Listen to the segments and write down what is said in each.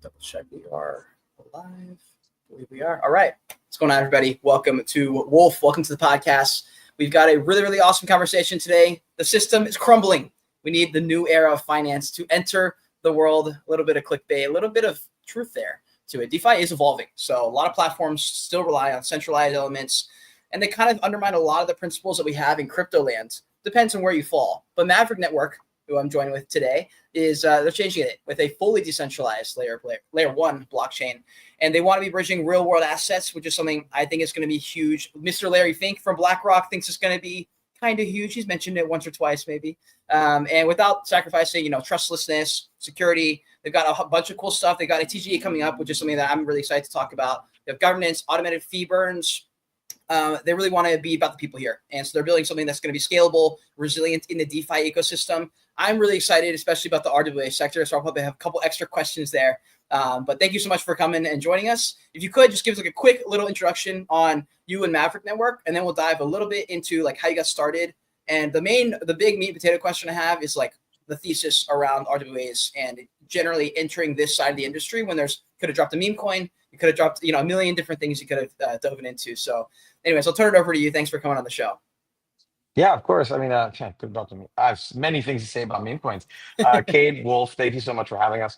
Double check we are live. I believe we are. All right. What's going on, everybody? Welcome to Wolf. Welcome to the podcast. We've got a really, really awesome conversation today. The system is crumbling. We need the new era of finance to enter the world. A little bit of clickbait, a little bit of truth there to it. DeFi is evolving. So a lot of platforms still rely on centralized elements, and they kind of undermine a lot of the principles that we have in crypto land. Depends on where you fall. But Maverick Network, who I'm joining with today, is they're changing it with a fully decentralized layer one blockchain. And they want to be bridging real world assets, which is something I think is going to be huge. Mr. Larry Fink from Blackrock thinks it's going to be kind of huge. He's mentioned it once or twice, maybe. And without sacrificing, trustlessness, security, they've got a bunch of cool stuff. They got a TGE coming up, which is something that I'm really excited to talk about. They have governance, automated fee burns. They really want to be about the people here. And so they're building something that's going to be scalable, resilient in the DeFi ecosystem. I'm really excited, especially about the RWA sector. So I'll probably have a couple extra questions there. But thank you so much for coming and joining us. If you could just give us like a quick little introduction on you and Maverick Network, and then we'll dive a little bit into like how you got started. And the big meat and potato question I have is like the thesis around RWAs and generally entering this side of the industry when could have dropped a meme coin. You could have dropped, a million different things you could have dove into. So anyways, I'll turn it over to you. Thanks for coming on the show. Yeah, of course. I mean, good about me. I have many things to say about meme coins. Cade, Wolf, thank you so much for having us.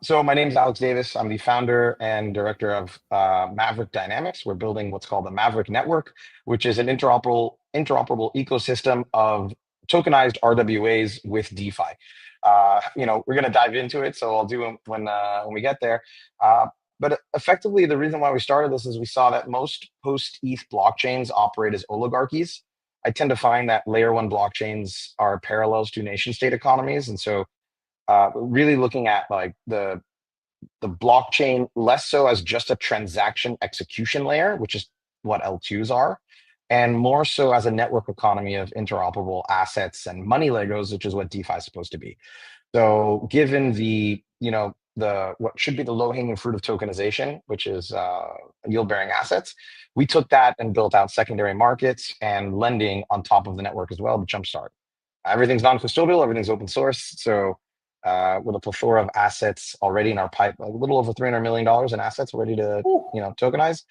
So my name is Alex Davis. I'm the founder and director of Maverick Dynamics. We're building what's called the Maverick Network, which is an interoperable ecosystem of tokenized RWAs with DeFi. We're going to dive into it, so I'll do it when we get there. But effectively, the reason why we started this is we saw that most post-ETH blockchains operate as oligarchies. I tend to find that layer one blockchains are parallels to nation state economies. And so really looking at like the blockchain less so as just a transaction execution layer, which is what L2s are, and more so as a network economy of interoperable assets and money Legos, which is what DeFi is supposed to be. So given the what should be the low-hanging fruit of tokenization, which is yield-bearing assets, we took that and built out secondary markets and lending on top of the network as well to jumpstart. Everything's non-custodial, everything's open source. So with a plethora of assets already in our pipe, a little over $300 million in assets ready to tokenize.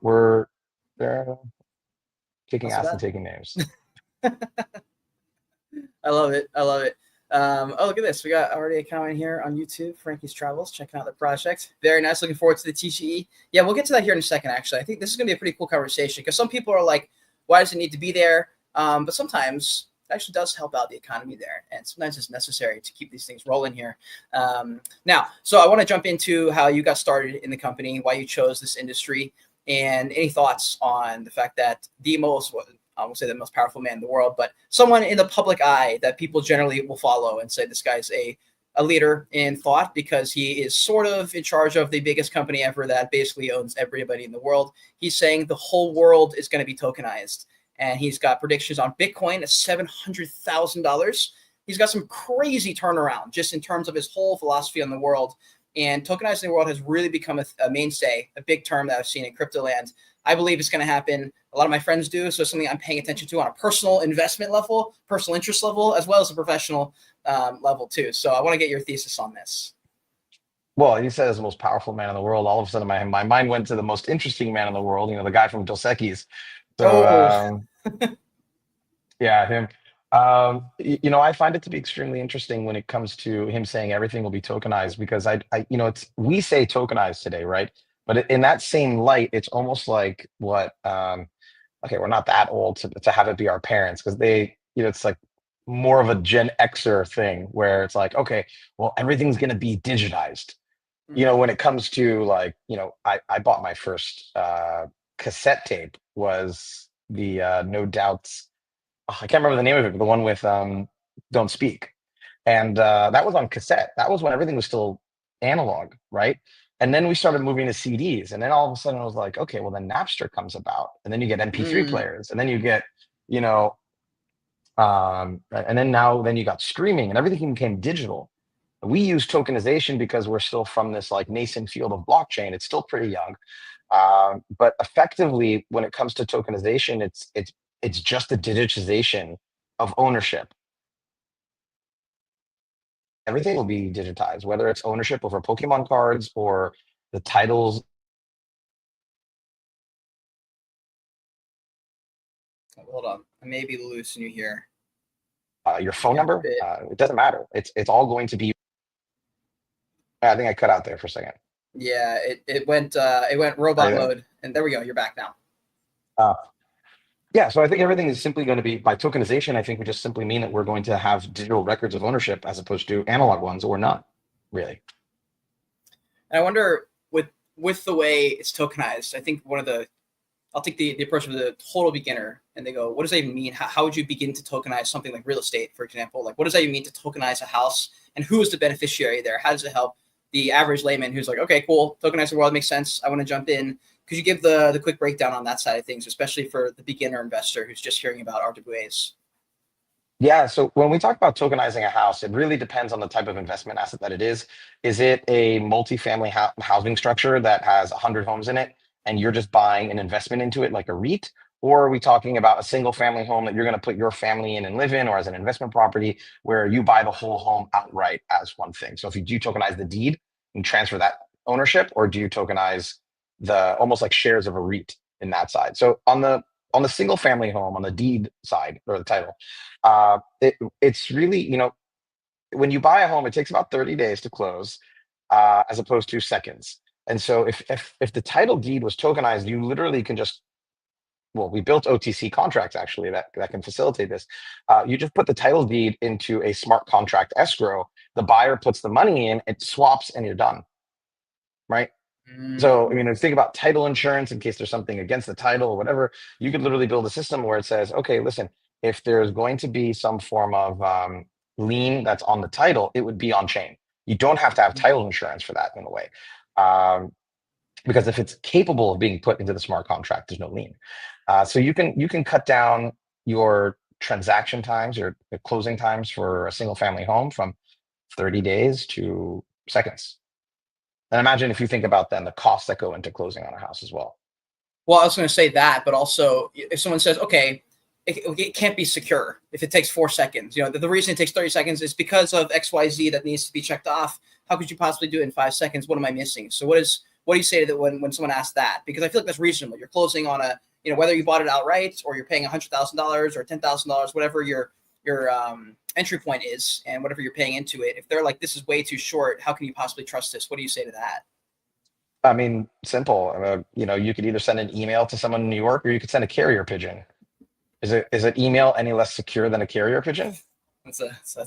We're kicking ass and taking names. I love it. Look at this. We got already a comment here on YouTube. Frankie's Travels, checking out the project. Very nice. Looking forward to the TGE. Yeah, we'll get to that here in a second, actually. I think this is going to be a pretty cool conversation because some people are like, why does it need to be there? But sometimes it actually does help out the economy there. And sometimes it's necessary to keep these things rolling here. Now, so I want to jump into how you got started in the company, why you chose this industry, and any thoughts on the fact that I won't say the most powerful man in the world, but someone in the public eye that people generally will follow and say this guy's a leader in thought because he is sort of in charge of the biggest company ever that basically owns everybody in the world. He's saying the whole world is going to be tokenized, and he's got predictions on Bitcoin at $700,000. He's got some crazy turnaround just in terms of his whole philosophy on the world. And tokenizing the world has really become a mainstay, a big term that I've seen in crypto land. I believe it's going to happen. A lot of my friends do. So it's something I'm paying attention to on a personal investment level, personal interest level, as well as a professional level too. So I want to get your thesis on this. Well, you said as the most powerful man in the world. All of a sudden, my mind went to the most interesting man in the world. The guy from Dos Equis. So yeah, him. I find it to be extremely interesting when it comes to him saying everything will be tokenized because we say tokenized today, right? But in that same light, it's almost like what, we're not that old to have it be our parents because it's like more of a Gen Xer thing where it's like, okay, well, everything's going to be digitized. When it comes to like, I bought my first cassette tape was the No Doubts. I can't remember the name of it, but the one with Don't Speak. And that was on cassette. That was when everything was still analog, right? And then we started moving to CDs. And then all of a sudden I was like, okay, well then Napster comes about. And then you get MP3 players. And then you get, and then you got streaming and everything became digital. We use tokenization because we're still from this like nascent field of blockchain. It's still pretty young. But effectively, when it comes to tokenization, it's just the digitization of ownership. everything will be digitized, whether it's ownership over Pokemon cards or the titles. Hold on, I may be losing you here. Your phone Yeah, a number. bit. It doesn't matter. It's all going to be. I think I cut out there for a second. Yeah, it went Are you robot there? mode, and there we go. You're back now. Uh, yeah, so I think everything is simply going to be by tokenization. I think we just simply mean that we're going to have digital records of ownership as opposed to analog ones, or not really. And I wonder with the way it's tokenized. I think I'll take the approach of the total beginner, and they go, what does that even mean? How would you begin to tokenize something like real estate, for example? Like, what does that even mean to tokenize a house, and who is the beneficiary there? How does it help the average layman who's like, okay, cool, tokenize the world makes sense. I want to jump in. Could you give the quick breakdown on that side of things, especially for the beginner investor who's just hearing about RWAs? Yeah, so when we talk about tokenizing a house, it really depends on the type of investment asset that it is. Is it a multifamily housing structure that has 100 homes in it, and you're just buying an investment into it like a REIT? Or are we talking about a single family home that you're going to put your family in and live in, or as an investment property where you buy the whole home outright as one thing? So if you do tokenize the deed and transfer that ownership, or do you tokenize the almost like shares of a REIT in that side? So on the single family home, on the deed side or the title, it's really, when you buy a home, it takes about 30 days to close, as opposed to seconds. And so if the title deed was tokenized, you literally can just, well, we built OTC contracts actually that can facilitate this. You just put the title deed into a smart contract escrow. The buyer puts the money in, it swaps, and you're done, right? So, I Mm. mean, if you think about title insurance in case there's something against the title or whatever, you could literally build a system where it says, okay, listen, if there's going to be some form of lien that's on the title, it would be on chain. You don't have to have title insurance for that in a way. Um, because if it's capable of being put into the smart contract, there's no lien. So you can cut down your transaction times or the closing times for a single family home from 30 days to seconds. And imagine if you think about then the costs that go into closing on a house as well. Well, I was going to say that, but also if someone says, okay, it can't be secure if it takes 4 seconds, the reason it takes 30 seconds is because of XYZ that needs to be checked off. How could you possibly do it in 5 seconds? What am I missing? So what do you say to that when someone asks that? Because I feel like that's reasonable. You're closing on whether you bought it outright or you're paying $100,000 or $10,000, whatever your entry point is and whatever you're paying into it. If they're like, this is way too short, how can you possibly trust this? What do you say to that? I mean, simple. You could either send an email to someone in New York or you could send a carrier pigeon. Is it email any less secure than a carrier pigeon? That's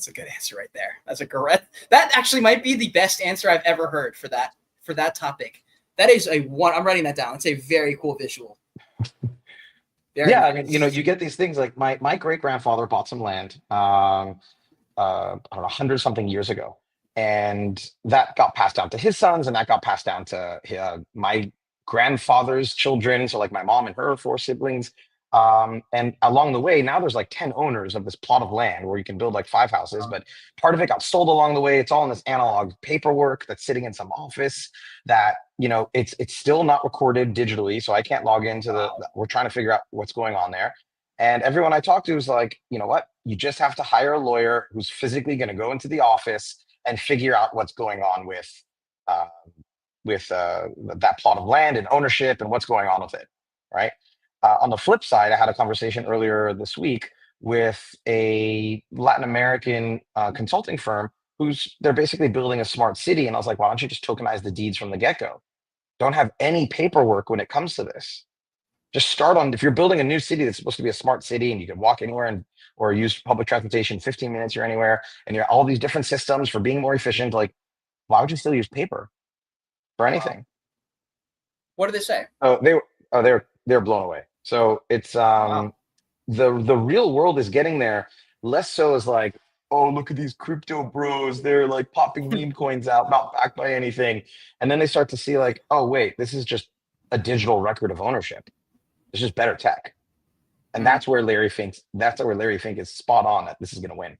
a good answer right there. That's a correct. That actually might be the best answer I've ever heard for that topic. That is a one. I'm writing that down. It's a very cool visual. Very Yeah, I mean, nice. you get these things like my great grandfather bought some land, I don't know, 100 something years ago, and that got passed down to his sons, and that got passed down to my grandfather's children. So like my mom and her four siblings. And along the way, now there's like 10 owners of this plot of land where you can build like 5 houses, but part of it got sold along the way. It's all in this analog paperwork that's sitting in some office that, it's still not recorded digitally. So I can't log into Wow. we're trying to figure out what's going on there. And everyone I talk to is like, you know what? You just have to hire a lawyer who's physically going to go into the office and figure out what's going on uh, with that plot of land and ownership and what's going on with it, right? On the flip side, I had a conversation earlier this week with a Latin American consulting firm they're basically building a smart city, and I was like, why don't you just tokenize the deeds from the get go? Don't have any paperwork when it comes to this. Just start on, if you're building a new city that's supposed to be a smart city and you can walk anywhere or use public transportation 15 minutes you're anywhere, and you're all these different systems for being more efficient, like why would you still use paper for Wow. anything? What did they say? They're blown away. So it's Wow. the real world is getting there. Less so as like, oh, look at these crypto bros, they're like popping meme coins out, not backed by anything. And then they start to see like, oh wait, this is just a digital record of ownership. It's just better tech. And Mm. that's where Larry Fink is spot on that this is going to win.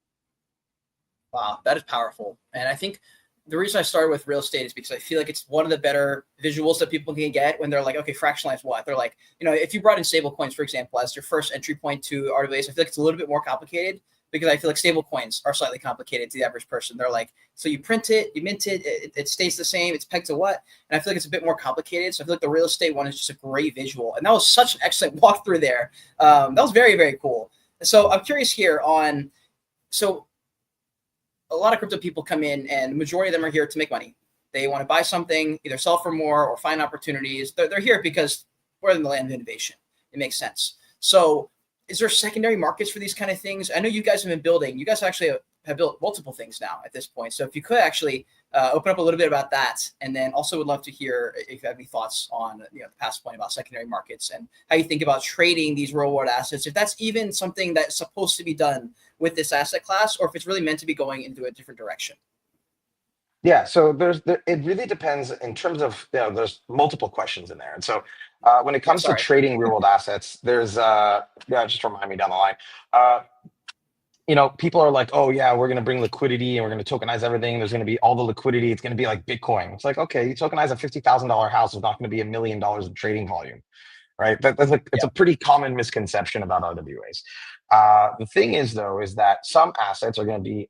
Wow, that is powerful. And I think the reason I started with real estate is because I feel like it's one of the better visuals that people can get when they're like, okay, fractionalize what? They're like, if you brought in stable coins, for example, as your first entry point to RWAs, I feel like it's a little bit more complicated. because I feel like stable coins are slightly complicated to the average person. They're like, so you print it, you mint it, it stays the same, it's pegged to what? And I feel like it's a bit more complicated. So I feel like the real estate one is just a great visual. And that was such an excellent walkthrough there. That was very, very cool. So I'm curious here on, so a lot of crypto people come in and the majority of them are here to make money. They want to buy something, either sell for more or find opportunities. They're here because we're in the land of innovation. It makes sense. So is there secondary markets for these kind of things? I know you guys have been building. You guys actually have built multiple things now at this point. So if you could actually open up a little bit about that, and then also would love to hear if you have any thoughts on the past point about secondary markets and how you think about trading these real world assets, if that's even something that's supposed to be done with this asset class, or if it's really meant to be going into a different direction. Yeah, so it really depends in terms of, there's multiple questions in there. And so when it comes to trading real world assets, there's, just remind me down the line. People are like, oh yeah, we're going to bring liquidity and we're going to tokenize everything. There's going to be all the liquidity. It's going to be like Bitcoin. It's like, okay, you tokenize a $50,000 house. It's not going to be $1 million of trading volume, right? It's a pretty common misconception about RWAs. The thing is though, is that some assets are going to be,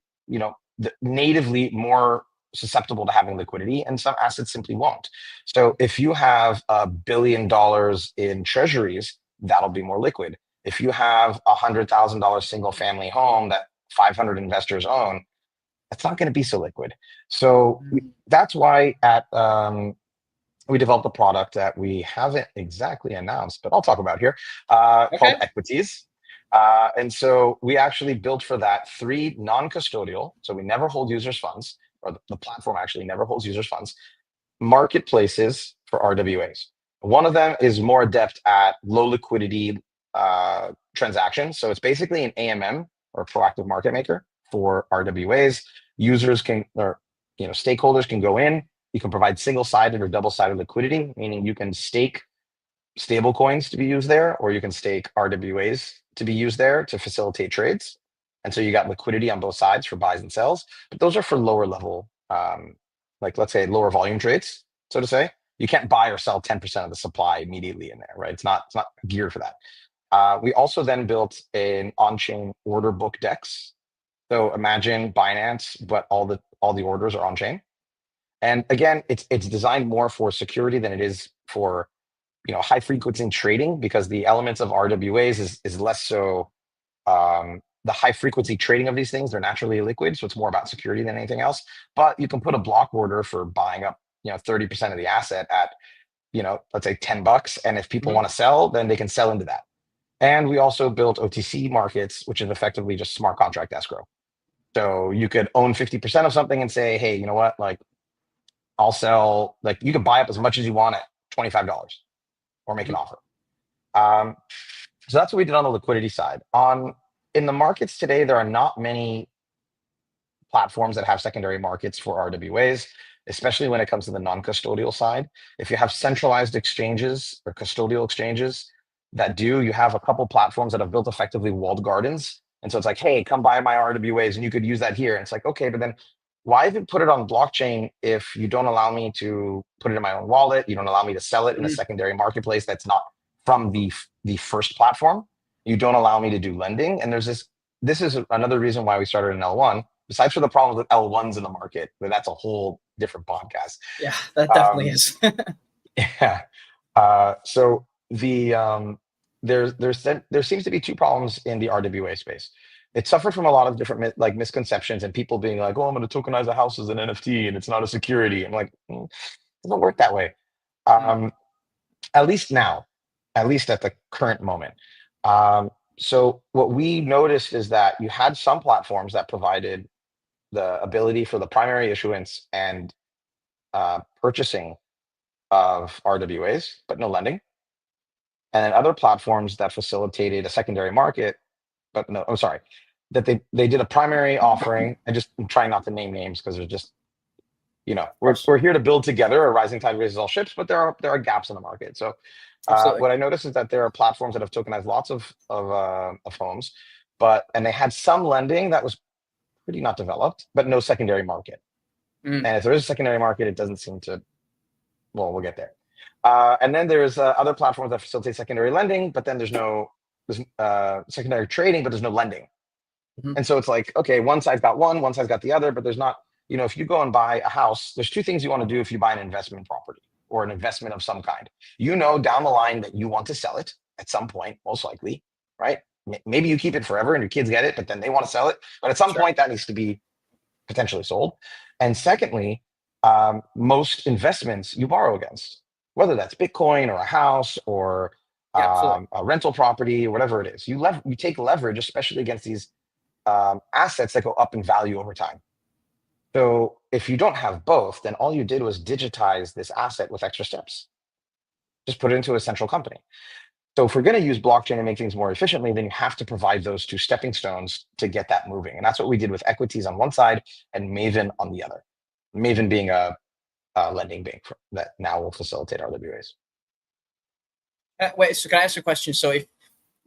natively more susceptible to having liquidity, and some assets simply won't. So if you have $1 billion in treasuries, that'll be more liquid. If you have $100,000 single family home that 500 investors own, it's not going to be so liquid. So that's why we developed a product that we haven't exactly announced, but I'll talk about here, called Equities. And so we actually built for that 3 non-custodial, so we never hold users' funds, or the platform actually never holds users' funds, marketplaces for RWAs. One of them is more adept at low liquidity transactions. So it's basically an AMM, or proactive market maker, for RWAs. Users can, or stakeholders can go in. You can provide single-sided or double-sided liquidity, meaning you can stake stable coins to be used there, or you can stake RWAs to be used there to facilitate trades. And so you got liquidity on both sides for buys and sells, but those are for lower level, like let's say lower volume trades, so to say. You can't buy or sell 10% of the supply immediately in there, right? It's not geared for that. We also then built an on-chain order book DEX. So imagine Binance, but all the orders are on-chain. And again, it's designed more for security than it is for high frequency trading, because the elements of RWAs is less so the high frequency trading of these things. They're naturally liquid, so it's more about security than anything else. But you can put a block order for buying up 30% of the asset at let's say $10, and if people want to sell, then they can sell into that. And we also built OTC markets, which is effectively just smart contract escrow. So you could own 50% of something and say, hey, you know what, like I'll sell, like you can buy up as much as you want at $25 or make an offer. So that's what we did on the liquidity side. In the markets today, there are not many platforms that have secondary markets for RWAs, especially when it comes to the non-custodial side. If you have centralized exchanges or custodial exchanges that do, you have a couple platforms that have built effectively walled gardens. And so it's like, hey, come buy my RWAs and you could use that here. And it's like, okay, but then why even put it on blockchain if you don't allow me to put it in my own wallet? You don't allow me to sell it in a secondary marketplace that's not from the first platform. You don't allow me to do lending. And this is another reason why we started an L1, besides for the problems with L1s in the market, but that's a whole different podcast. Yeah, that definitely is. Yeah. So there seems to be 2 problems in the RWA space. It suffered from a lot of different misconceptions, and people being like, oh, I'm going to tokenize a house as an NFT and it's not a security. I'm like, it doesn't work that way. At least now, at least at the current moment. So what we noticed is that you had some platforms that provided the ability for the primary issuance and purchasing of RWAs, but no lending. And then other platforms that facilitated a secondary market, but no, I'm sorry, that they did a primary offering. I'm trying not to name names because there's just, we're here to build together. A rising tide raises all ships, but there are gaps in the market. So what I noticed is that there are platforms that have tokenized lots of homes, and they had some lending that was pretty not developed, but no secondary market. And if there is a secondary market, it doesn't seem to, well, we'll get there. And then there's other platforms that facilitate secondary lending, but then there's secondary trading, but there's no lending. Mhm. And so it's like, okay, one side's got one side's got the other, but there's not, if you go and buy a house, there's two things you want to do if you buy an investment property or an investment of some kind. Down the line that you want to sell it at some point, most likely, right? Maybe you keep it forever and your kids get it, but then they want to sell it. But at some Sure. point, that needs to be potentially sold. And secondly, most investments you borrow against, whether that's Bitcoin or a house or Yeah, absolutely. a rental property or whatever it is. You take leverage, especially against these assets that go up in value over time. So if you don't have both, then all you did was digitize this asset with extra steps. Just put it into a central company. So if we're going to use blockchain and make things more efficiently, then you have to provide those two stepping stones to get that moving. And that's what we did with Equities on one side and Maven on the other. Maven being a lending bank that now will facilitate RWAs. Wait, so can I ask a question? So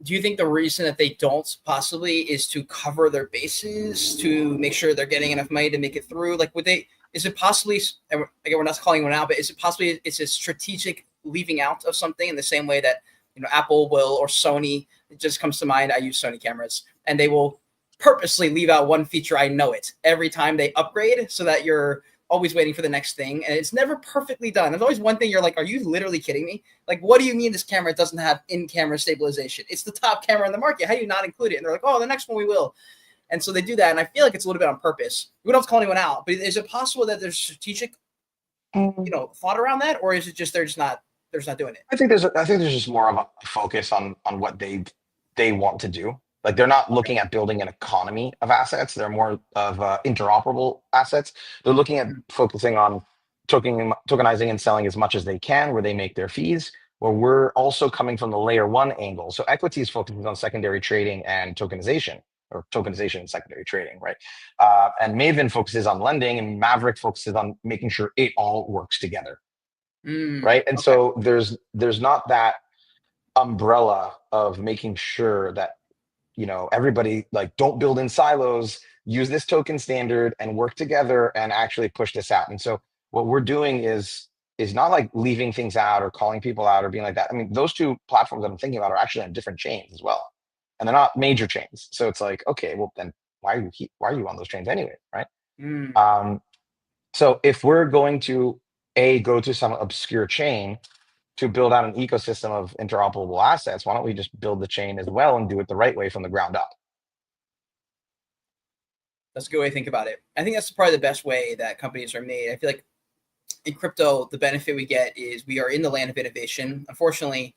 do you think the reason that they don't possibly is to cover their bases, to make sure they're getting enough money to make it through? Like, is it possibly, again, we're not calling one out, but is it possibly it's a strategic leaving out of something in the same way that, Apple will, or Sony, it just comes to mind. I use Sony cameras, and they will purposely leave out one feature. I know it every time they upgrade so that you're always waiting for the next thing, and it's never perfectly done. There's always one thing you're like, are you literally kidding me? Like, what do you mean this camera doesn't have in-camera stabilization? It's the top camera in the market. How do you not include it? And they're like, oh, the next one we will. And so they do that, and I feel like it's a little bit on purpose. We don't have to call anyone out, but is it possible that there's strategic, thought around that, or is it just they're just not doing it? I think there's just more of a focus on what they want to do. Like they're not looking at building an economy of assets. They're more of interoperable assets. They're looking at focusing on tokenizing and selling as much as they can, where they make their fees. Where we're also coming from the layer one angle. So Equities focuses on secondary trading and tokenization, or tokenization and secondary trading, right? And Maven focuses on lending, and Maverick focuses on making sure it all works together, right? And Okay. so there's not that umbrella of making sure that everybody, like, don't build in silos, use this token standard and work together and actually push this out. And so what we're doing is not like leaving things out or calling people out or being like that. I mean, those two platforms that I'm thinking about are actually on different chains as well, and they're not major chains. So it's like, okay, well then why are you on those chains anyway, right? So if we're going to go to some obscure chain to build out an ecosystem of interoperable assets, why don't we just build the chain as well and do it the right way from the ground up? That's a good way to think about it. I think that's probably the best way that companies are made. I feel like in crypto, the benefit we get is we are in the land of innovation. Unfortunately,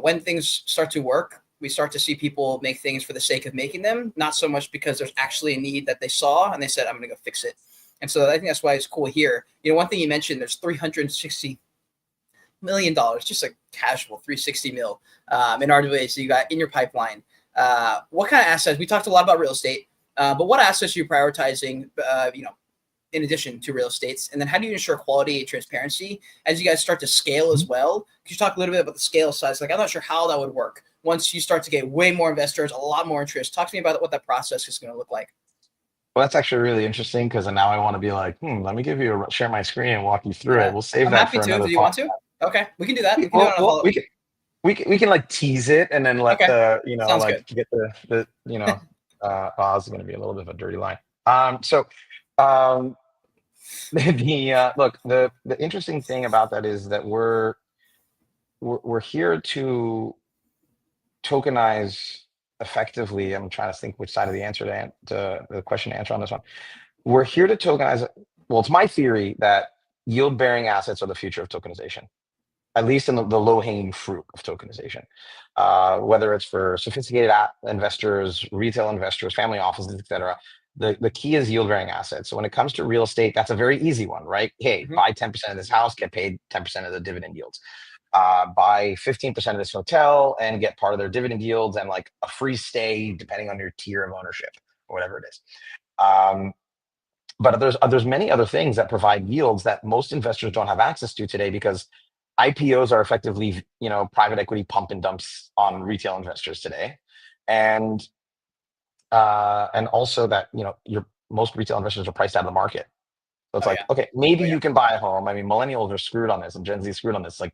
when things start to work, we start to see people make things for the sake of making them, not so much because there's actually a need that they saw and they said, I'm going to go fix it. And so I think that's why it's cool here. One thing you mentioned, there's $360 million, just a casual 360 mil in RWAs that you got in your pipeline. What kind of assets? We talked a lot about real estate, but what assets are you prioritizing, in addition to real estates? And then how do you ensure quality and transparency as you guys start to scale as well? Could you talk a little bit about the scale size? Like, I'm not sure how that would work once you start to get way more investors, a lot more interest. Talk to me about what that process is going to look like. Well, that's actually really interesting because now I want to be like, let me share my screen and walk you through it. We'll save I'm that happy for to. another Do you part. want to? Okay, we can do that. We can do it on a follow-up. We can like tease it and then let Okay. the Sounds like good. get the oh, this is going to be a little bit of a dirty line. So look, the interesting thing about that is that we're here to tokenize effectively. I'm trying to think which side of the answer to the question to answer on this one. We're here to tokenize. Well, it's my theory that yield bearing assets are the future of tokenization, at least in the low hanging fruit of tokenization. Whether it's for sophisticated investors, retail investors, family offices, etc. The key is yield bearing assets. So when it comes to real estate, that's a very easy one, right? Hey, buy 10% of this house, get paid 10% of the dividend yields. Buy 15% of this hotel and get part of their dividend yields and like a free stay, depending on your tier of ownership or whatever it is. But there's many other things that provide yields that most investors don't have access to today because IPOs are effectively, private equity pump and dumps on retail investors today, and also that most retail investors are priced out of the market. So it's okay, maybe you can buy a home. I mean, millennials are screwed on this, and Gen Z is screwed on this. Like,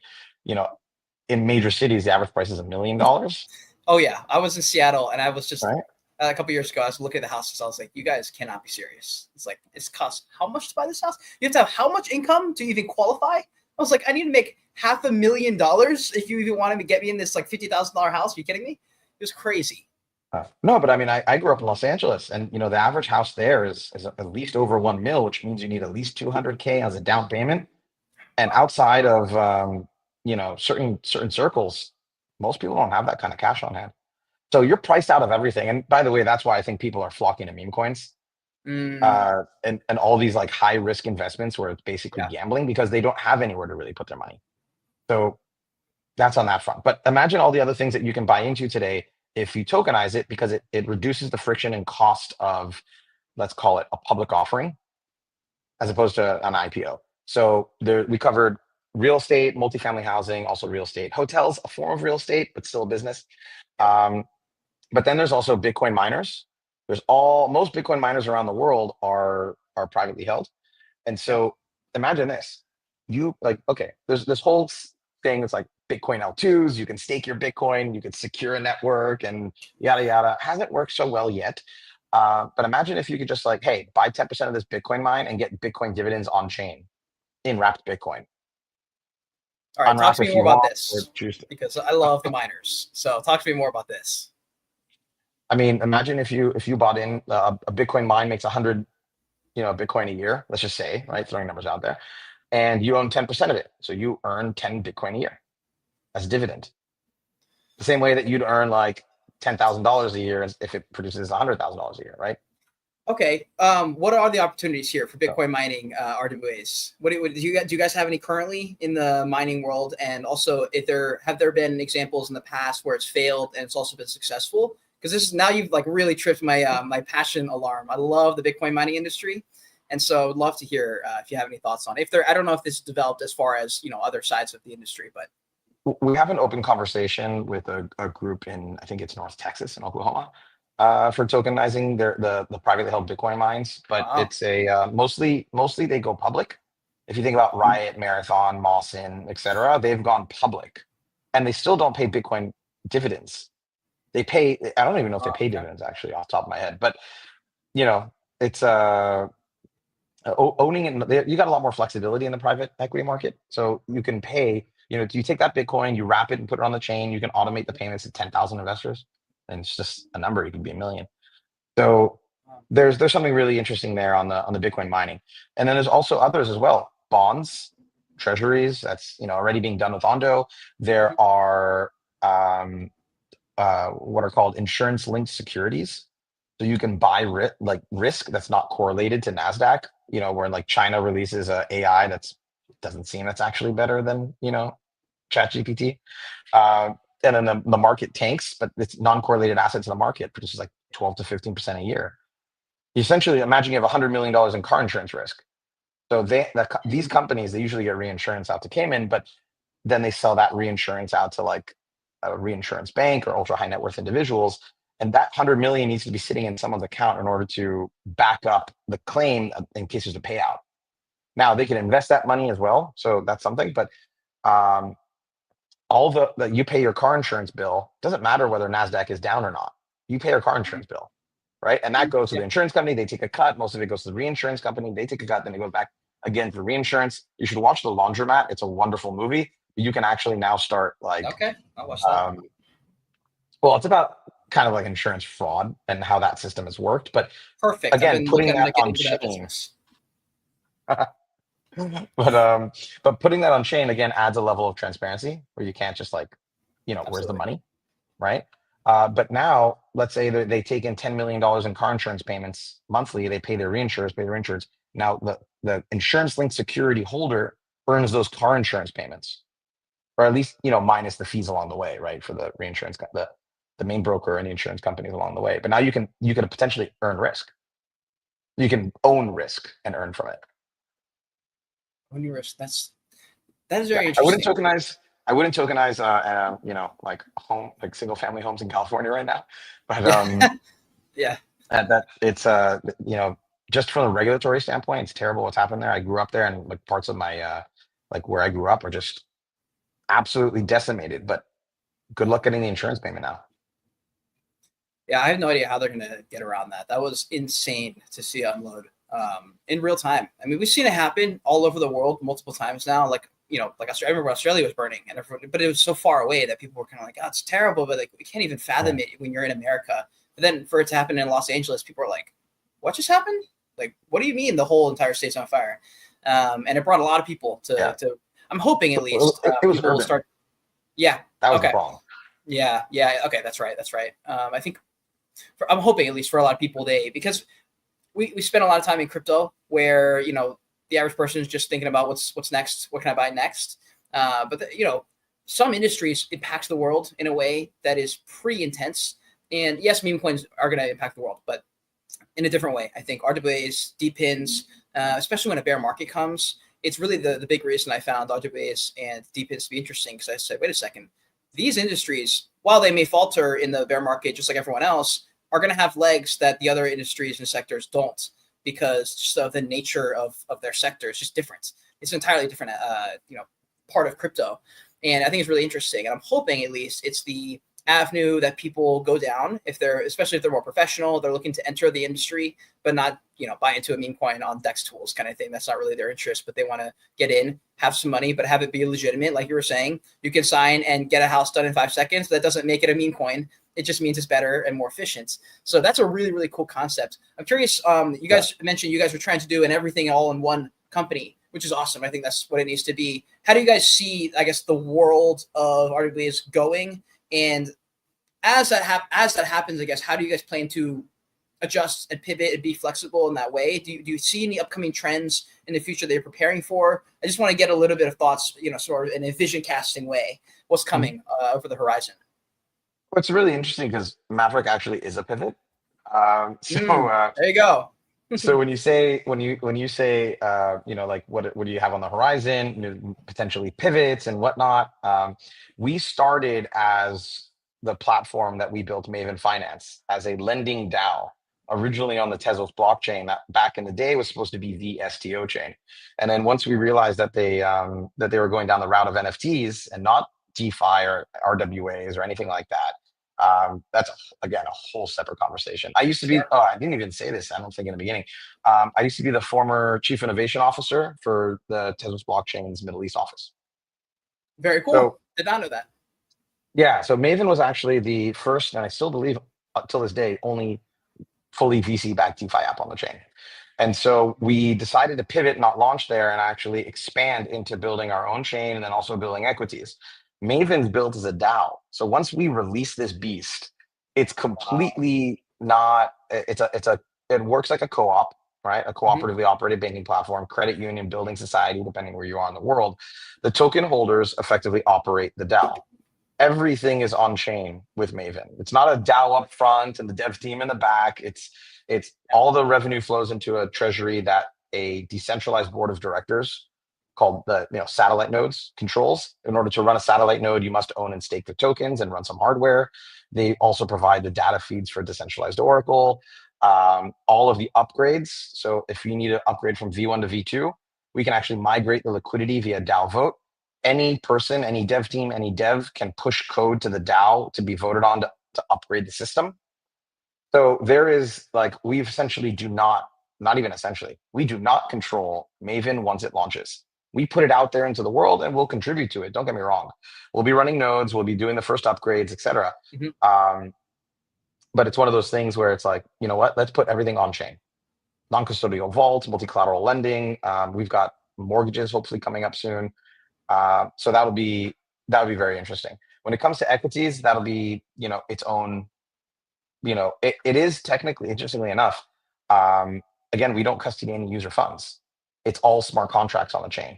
in major cities, the average price is $1 million. Oh yeah, I was in Seattle, and I was just A couple years ago, I was looking at the houses. I was like, you guys cannot be serious. It's like, it's cost how much to buy this house? You have to have how much income to even qualify? I was like, I need to make $500,000 if you even wanted to get me in this like $50,000 house. Are you kidding me? It was crazy. No, but I mean, I grew up in Los Angeles, and the average house there is at least over 1 mil, which means you need at least 200K as a down payment. And Wow. outside of certain circles, most people don't have that kind of cash on hand. So you're priced out of everything. And by the way, that's why I think people are flocking to meme coins, Mm, and all these like high risk investments where it's basically yeah. gambling because they don't have anywhere to really put their money. So that's on that front. But imagine all the other things that you can buy into today if you tokenize it, because it reduces the friction and cost of, let's call it, a public offering as opposed to an IPO. So there, we covered real estate, multifamily housing, also real estate, hotels, a form of real estate, but still a business. Um, but then there's also Bitcoin miners. Most Bitcoin miners around the world are privately held. And Yep. so imagine this. You like, okay, there's this whole thing that's like Bitcoin L2s. You can stake your Bitcoin, you can secure a network and yada yada. Hasn't worked so well yet. But imagine if you could just like, hey, buy 10% of this Bitcoin mine and get Bitcoin dividends on chain in wrapped Bitcoin. All right. Talk Unwrap to me if more you about want or this choose to. because I love the miners. So talk to me more about this. I mean, imagine if you bought in a Bitcoin mine makes 100 Bitcoin a year, let's just say, right? Throwing numbers out there, and you own 10% of it. So you earn 10 Bitcoin a year as a dividend. The same way that you'd earn like $10,000 a year if it produces $100,000 a year, right? Okay. What are the opportunities here for So Bitcoin mining RWAs? Do you guys have any currently in the mining world? And also, if there have there been examples in the past where it's failed and it's also been successful? Because this is now you've like really tripped my my passion alarm. I love the Bitcoin mining industry, and so I'd love to hear if you have any thoughts on it. If there. I don't know if this developed as far as other sides of the industry, but we have an open conversation with a group in, I think it's North Texas in Oklahoma, for tokenizing the privately held Bitcoin mines. But wow. it's a mostly they go public. If you think about Riot, Marathon, Mawson, etc., they've gone public, and they still don't pay Bitcoin dividends. They pay. I don't even know if they Oh, pay okay. dividends actually, off the top of my head. But it's owning it. You got a lot more flexibility in the private equity market, so you can pay. You take that Bitcoin, you wrap it and put it on the chain. You can automate the payments to 10,000 investors, and it's just a number. It could be a million. So there's something really interesting there on the Bitcoin mining, and then there's also others as well. Bonds, treasuries. That's already being done with Ondo. There are what are called insurance-linked securities. So you can buy like risk that's not correlated to Nasdaq. Where like China releases a AI that's doesn't seem that's actually better than ChatGPT, and then the market tanks, but it's non-correlated assets in the market produces like 12 to 15% a year. Essentially, imagine you have $100 million in car insurance risk. So these companies, they usually get reinsurance out to Cayman, but then they sell that reinsurance out to like a reinsurance bank or ultra high net worth individuals. And that 100 million needs to be sitting in someone's account in order to back up the claim in case there's a payout. Now they can invest that money as well, so that's something. But um, all the you pay your car insurance bill, doesn't matter whether Nasdaq is down or not. You pay your car insurance bill, right? And that goes to the Yeah. insurance company. They take a cut. Most of it goes to the reinsurance company. They take a cut. Then it goes back again for reinsurance. You should watch The Laundromat. It's a wonderful movie. You can actually now start like, Okay. I'll watch that. um, well, it's about kind of like insurance fraud and how that system has worked. But Perfect. I've again, been putting looking that to get on into that chain, business. but putting that on chain again adds a level of transparency where you can't just like, where's the Absolutely. money, right? But now, let's say that they take in $10 million in car insurance payments monthly. They pay their reinsurers, pay their insurance. Now, the insurance-linked security holder earns those car insurance payments, or at least minus the fees along the way, right? For the reinsurance, the main broker and the insurance companies along the way. But now you can potentially earn risk. You can own risk and earn from it. When you risk, that is Yeah, very I wouldn't interesting. tokenize. I wouldn't tokenize, like single family homes in California right now. But Yeah. Yeah. that it's just from a regulatory standpoint, it's terrible what's happened there. I grew up there, and like parts of my like where I grew up are just absolutely decimated. But good luck getting the insurance payment now. Yeah, I have no idea how they're going to get around that. That was insane to see unload in real time. I mean, we've seen it happen all over the world multiple times now. Like, like Australia, I remember Australia was burning, and everyone, but it was so far away that people were kind of like, "Oh, it's terrible," but like we can't even fathom it when you're in America. But then for it to happen in Los Angeles, people are like, "What just happened? Like, what do you mean the whole entire state's on fire?" And it brought a lot of people to. I'm hoping at least It was people will urban. start. Yeah. That was the Okay. problem. Yeah. Yeah. Okay. That's right. That's right. I think I'm hoping at least for a lot of people because we spend a lot of time in crypto where the average person is just thinking about what's next, what can I buy next. But some industries impact the world in a way that is pretty intense. And yes, meme coins are going to impact the world, but in a different way. I think RWAs, DPINs, especially when a bear market comes, it's really the big reason I found RWAs and DPINs to be interesting, because I said, wait a second, these industries, while they may falter in the bear market just like everyone else, are going to have legs that the other industries and sectors don't, because just of the nature of their sector is just different. It's an entirely different part of crypto. And I think it's really interesting. And I'm hoping at least it's the avenue that people go down especially if they're more professional, they're looking to enter the industry, but not, buy into a meme coin on DEX tools kind of thing. That's not really their interest, but they want to get in, have some money, but have it be legitimate. Like you were saying, you can sign and get a house done in 5 seconds. That doesn't make it a meme coin. It just means it's better and more efficient. So that's a really, really cool concept. I'm curious, you guys mentioned you guys were trying to do an everything all in one company, which is awesome. I think that's what it needs to be. How do you guys see, I guess, the world of RWAs going? And as that happens, I guess, how do you guys plan to adjust and pivot and be flexible in that way? Do you see any upcoming trends in the future that you're preparing for? I just want to get a little bit of thoughts, sort of in a vision casting way, what's coming over the horizon. What's really interesting, because Maverick actually is a pivot. There you go. So when you say like what do you have on the horizon, potentially pivots and whatnot, we started as the platform that we built, Maven Finance, as a lending DAO, originally on the Tezos blockchain that back in the day was supposed to be the STO chain. And then once we realized that they were going down the route of NFTs and not DeFi or RWAs or anything like that, that's again a whole separate conversation. I used to be, I didn't even say this, I don't think, in the beginning. I used to be the former chief innovation officer for the Tezos blockchain's Middle East office. Very cool. So, did not know that. Yeah, so Maven was actually the first, and I still believe till this day, only fully VC-backed DeFi app on the chain. And so we decided to pivot, not launch there, and actually expand into building our own chain and then also building equities. Maven's built as a DAO. So once we release this beast, it's completely not, it works like a co-op, right? A cooperatively operated banking platform, credit union, building society, depending where you are in the world. The token holders effectively operate the DAO. Everything is on chain with Maven. It's not a DAO up front and the dev team in the back. It's all the revenue flows into a treasury that a decentralized board of directors called the satellite nodes controls. In order to run a satellite node, you must own and stake the tokens and run some hardware. They also provide the data feeds for decentralized Oracle, all of the upgrades. So if you need to upgrade from V1 to V2, we can actually migrate the liquidity via DAO vote. Any person, any dev team, any dev can push code to the DAO to be voted on to upgrade the system. So there is we essentially do not even essentially, we do not control Maven once it launches. We put it out there into the world and we'll contribute to it. Don't get me wrong. We'll be running nodes, we'll be doing the first upgrades, etc. But it's one of those things where it's like, you know what, let's put everything on chain. Non-custodial vault, multi-collateral lending. We've got mortgages hopefully coming up soon. So that'll be very interesting. When it comes to equities, that'll be, its own, it is technically, interestingly enough, again, we don't custody any user funds. It's all smart contracts on the chain,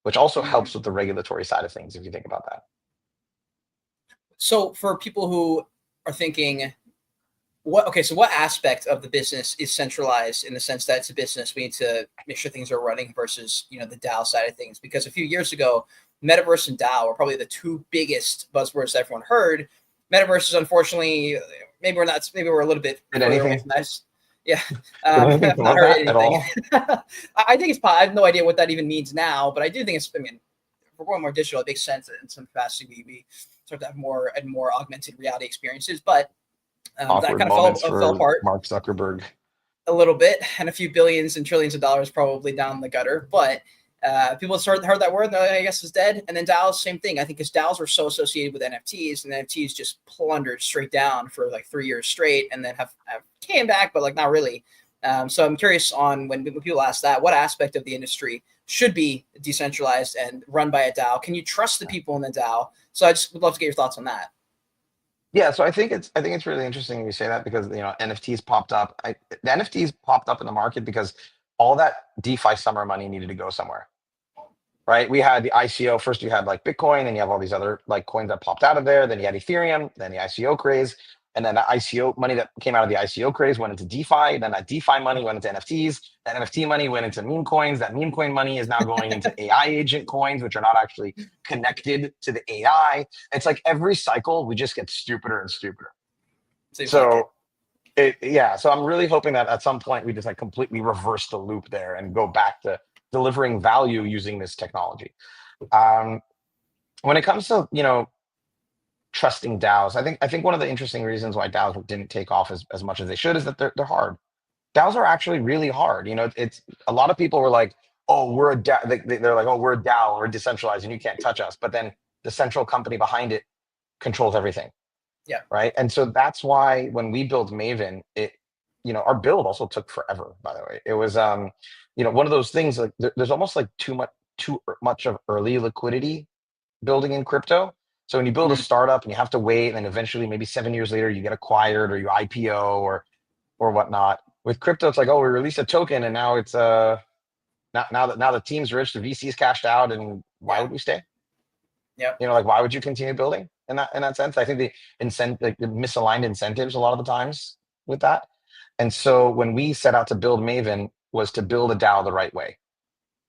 which also helps with the regulatory side of things, if you think about that. So for people who are thinking, what aspect of the business is centralized in the sense that it's a business, we need to make sure things are running versus, the DAO side of things? Because a few years ago, metaverse and DAO are probably the two biggest buzzwords that everyone heard. Metaverse is unfortunately, maybe we're a little bit. Did anything? Nice. Yeah. I've not heard anything. I think I have no idea what that even means now, but I do think if we're going more digital, it makes sense in some capacity. We start to have more and more augmented reality experiences. But That Awkward kind of moments fell for apart Mark Zuckerberg. a little bit, and a few billions and trillions of dollars probably down the gutter. But people heard that word, and they're like, I guess it's dead. And then DAOs, same thing. I think because DAOs were so associated with NFTs, and NFTs just plundered straight down for like 3 years straight, and then have came back, but like not really. So I'm curious on when people ask that, what aspect of the industry should be decentralized and run by a DAO? Can you trust the people in the DAO? So I just would love to get your thoughts on that. Yeah, so I think it's really interesting you say that because NFTs popped up. The NFTs popped up in the market because all that DeFi summer money needed to go somewhere, right? We had the ICO first. You had like Bitcoin, and you have all these other like coins that popped out of there. Then you had Ethereum, then the ICO craze, and then the ICO money that came out of the ICO craze went into DeFi. Then that DeFi money went into NFTs. That NFT money went into meme coins. That meme coin money is now going into AI agent coins, which are not actually connected to the AI. It's like every cycle we just get stupider and stupider. Seems like it. So so I'm really hoping that at some point we just like completely reverse the loop there and go back to delivering value using this technology. Um, when it comes to trusting DAOs, I think one of the interesting reasons why DAOs didn't take off as much as they should is that they're hard. DAOs are actually really hard. It's a lot of people were like, oh, we're a DAO. They're like, oh, we're a DAO, we're decentralized, and you can't touch us. But then the central company behind it controls everything, Yeah. right? And so that's why when we built Maven, our build also took forever. By the way, it was one of those things like there's almost like too much of early liquidity building in crypto. So when you build a Mhm. startup and you have to wait, and then eventually maybe 7 years later you get acquired or you IPO or whatnot. With crypto, it's like, oh, we released a token and now it's now the team's rich, the VC's cashed out, and why Yeah. would we stay? Yep. Like why would you continue building in that sense? I think the misaligned incentives a lot of the times with that. And so when we set out to build Maven was to build a DAO the right way,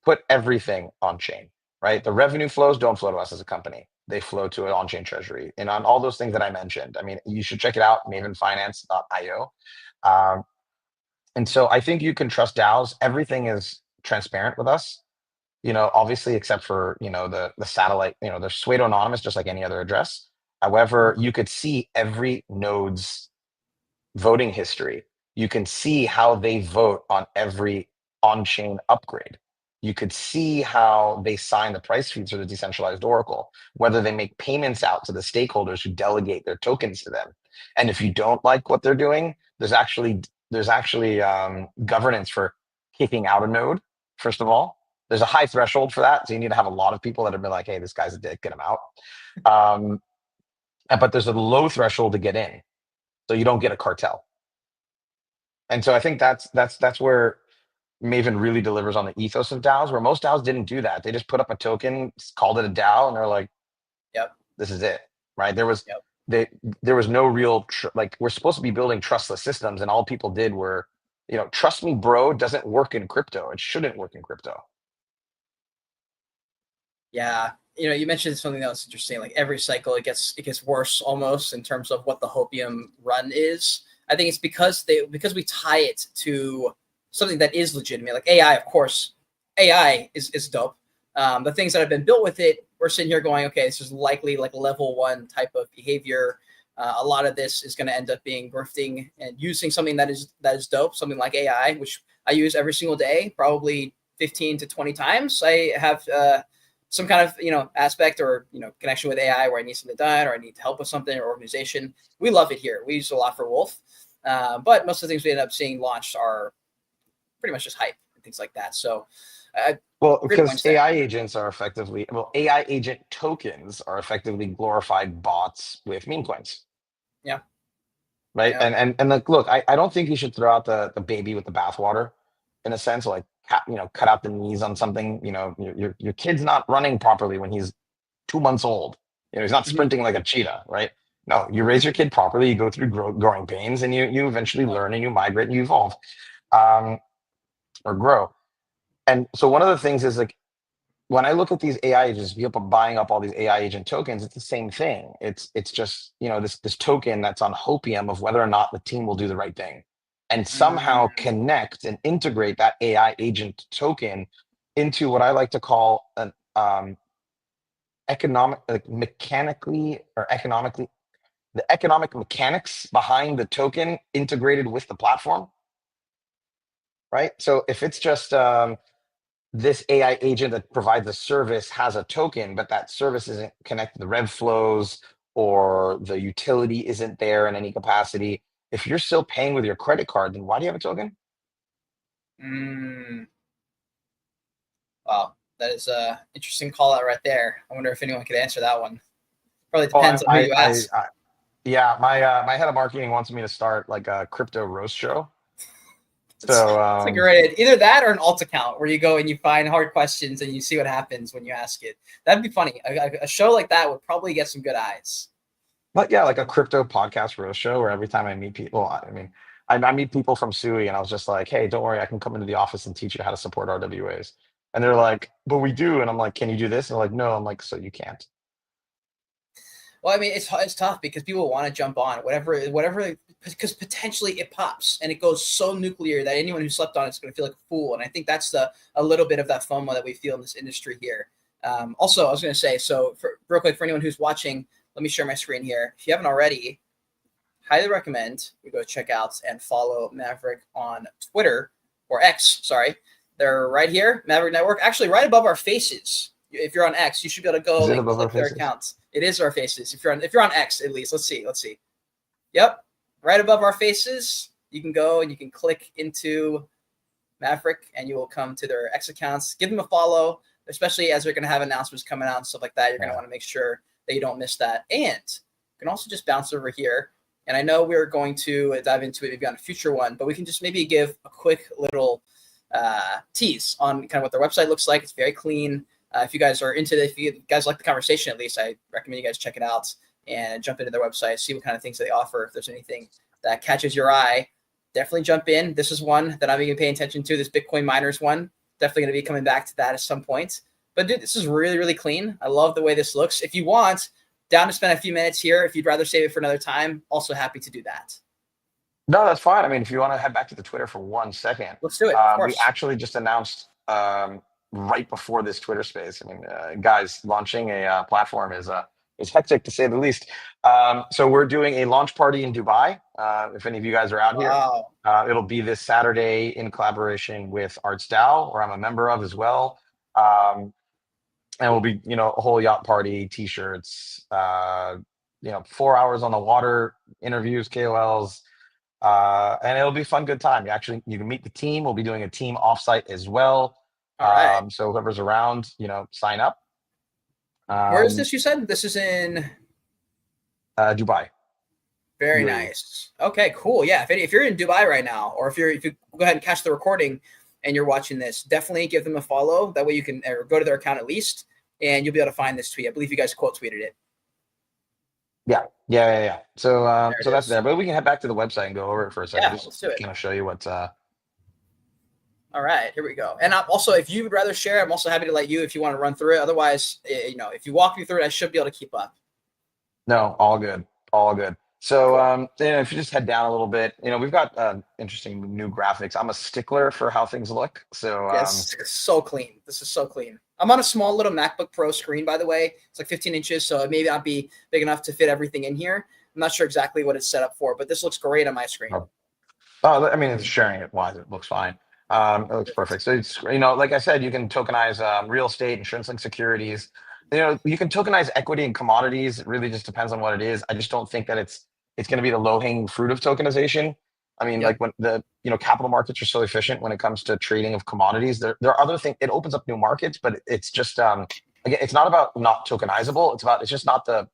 put everything on chain, right? The revenue flows don't flow to us as a company. They flow to an on-chain treasury and on all those things that I mentioned. I mean, you should check it out, mavenfinance.io. Um, and so I think you can trust DAOs. Everything is transparent with us, obviously, except for, the satellite, they're pseudo anonymous, just like any other address. However, you could see every node's voting history. You can see how they vote on every on-chain upgrade. You could see how they sign the price feeds for the decentralized Oracle, whether they make payments out to the stakeholders who delegate their tokens to them. And if you don't like what they're doing, there's actually governance for kicking out a node. First of all, there's a high threshold for that, so you need to have a lot of people that have been like, "Hey, this guy's a dick, get him out." Um, but there's a low threshold to get in, so you don't get a cartel. And so I think that's where Maven really delivers on the ethos of DAOs, where most DAOs didn't do that. They just put up a token, called it a DAO, and they're like, Yep. "This is it." Right? Yep. There was no real like we're supposed to be building trustless systems, and all people did were, trust me, bro, doesn't work in crypto. It shouldn't work in crypto. Yeah. You mentioned something that was interesting. Like every cycle, it gets worse almost in terms of what the hopium run is. I think it's because we tie it to something that is legitimate, like AI. Of course, AI is dope. The things that have been built with it, we're sitting here going, okay, this is likely like level one type of behavior. A lot of this is going to end up being grifting and using something that is dope, something like AI, which I use every single day, probably 15 to 20 times. I have some kind of aspect or connection with AI where I need something done or I need help with something or organization. We love it here. We use it a lot for Wolf, but most of the things we end up seeing launched are pretty much just hype and things like that. So, Well, great because points there. AI agent tokens are effectively glorified bots with meme coins, Yeah, right? yeah, And like, look, I don't think you should throw out the baby with the bathwater, in a sense, like cut out the knees on something. Your kid's not running properly when he's 2 months old. He's not mhm, sprinting like a cheetah, right? No, you raise your kid properly, you go through growing pains, and you eventually learn and you migrate and you evolve, um, or grow. And so one of the things is like when I look at these AI agents, people buying up all these AI agent tokens, it's the same thing. It's just this token that's on hopium of whether or not the team will do the right thing, and somehow mm, connect and integrate that AI agent token into what I like to call an economic, like mechanically or economically the economic mechanics behind the token integrated with the platform, right? So if it's just this AI agent that provides a service has a token, but that service isn't connected to the rev flows or the utility isn't there in any capacity. If you're still paying with your credit card, then why do you have a token? Wow, that is a interesting call out right there. I wonder if anyone could answer that one. Probably Oh, depends on who you ask. yeah, my head of marketing wants me to start like a crypto roast show. It's, So it's a great either that or an alt account where you go and you find hard questions and you see what happens when you ask it. That'd be funny. A show like that would probably get some good eyes. but yeah, like a crypto podcast roast show where every time I meet people, I mean, I meet people from SUI and I was just like, hey, don't worry, I can come into the office and teach you how to support RWAs. And they're like, but we do. And I'm like, can you do this? And they're like, no. I'm like, so you can't. Well, I mean, it's tough because people want to jump on whatever, because potentially it pops and it goes so nuclear that anyone who slept on it's going to feel like a fool. And I think that's a little bit of that FOMO that we feel in this industry here. Also, I was going to say, so real quick for anyone who's watching, let me share my screen here. If you haven't already, highly recommend you go check out and follow Maverick on Twitter or X. Sorry, they're right here, Maverick Network. Actually, right above our faces. If you're on X, you should be able to go Is it and above our click their faces? accounts. It is our faces. If you're on X, at least. Let's see. Yep, right above our faces. You can go and you can click into Maverick, and you will come to their X accounts. Give them a follow, especially as they're going to have announcements coming out and stuff like that. You're going to want to make sure that you don't miss that. And you can also just bounce over here. And I know we're going to dive into it maybe on a future one, but we can just maybe give a quick little tease on kind of what their website looks like. It's very clean. If you guys are into it, if you guys like the conversation, at least I recommend you guys check it out and jump into their website, see what kind of things they offer. If there's anything that catches your eye, definitely jump in. This is one that I'm even paying attention to. This Bitcoin miners one, definitely going to be coming back to that at some point. But dude, this is really, really clean. I love the way this looks. If you want, down to spend a few minutes here. If you'd rather save it for another time, also happy to do that. No, that's fine. I mean, if you want to head back to the Twitter for 1 second, Let's do it. Of we course. actually just announced right before this Twitter space. I mean, guys, launching a platform is hectic to say the least. So we're doing a launch party in Dubai. If any of you guys are out here, Wow. it'll be this Saturday in collaboration with ArtsDAO, where I'm a member of as well. And we'll be, a whole yacht party, t-shirts, 4 hours on the water, interviews, KOLs. And it'll be a fun, good time. You can meet the team. We'll be doing a team offsite as well. All right. So whoever's around, sign up. Where is this? You said this is in Dubai. Very UAE. nice. Okay, cool. Yeah, if you're in Dubai right now, or if you go ahead and catch the recording and you're watching this, definitely give them a follow. That way you can go to their account at least, and you'll be able to find this tweet. I believe you guys quote tweeted it. Yeah. So There so it that's is. there. But we can head back to the website and go over it for a second. Yeah, Just let's do it. show you what's All right, here we go. And also, if you would rather share, I'm also happy to let you if you want to run through it. Otherwise, if you walk me through it, I should be able to keep up. No, all good. All good. So, if you just head down a little bit, we've got interesting new graphics. I'm a stickler for how things look. So, Yes, so clean. This is so clean. I'm on a small little MacBook Pro screen, by the way. It's like 15 inches, so it may not be big enough to fit everything in here. I'm not sure exactly what it's set up for, but this looks great on my screen. I mean, it's sharing it wise, it looks fine. It looks perfect. So it's, like I said, you can tokenize real estate, insurance-linked securities. You can tokenize equity and commodities. It really just depends on what it is. I just don't think that it's going to be the low-hanging fruit of tokenization. I mean, Yep. like when the capital markets are so efficient when it comes to trading of commodities. There are other things. It opens up new markets, but it's just again, it's not about not tokenizable. It's just not the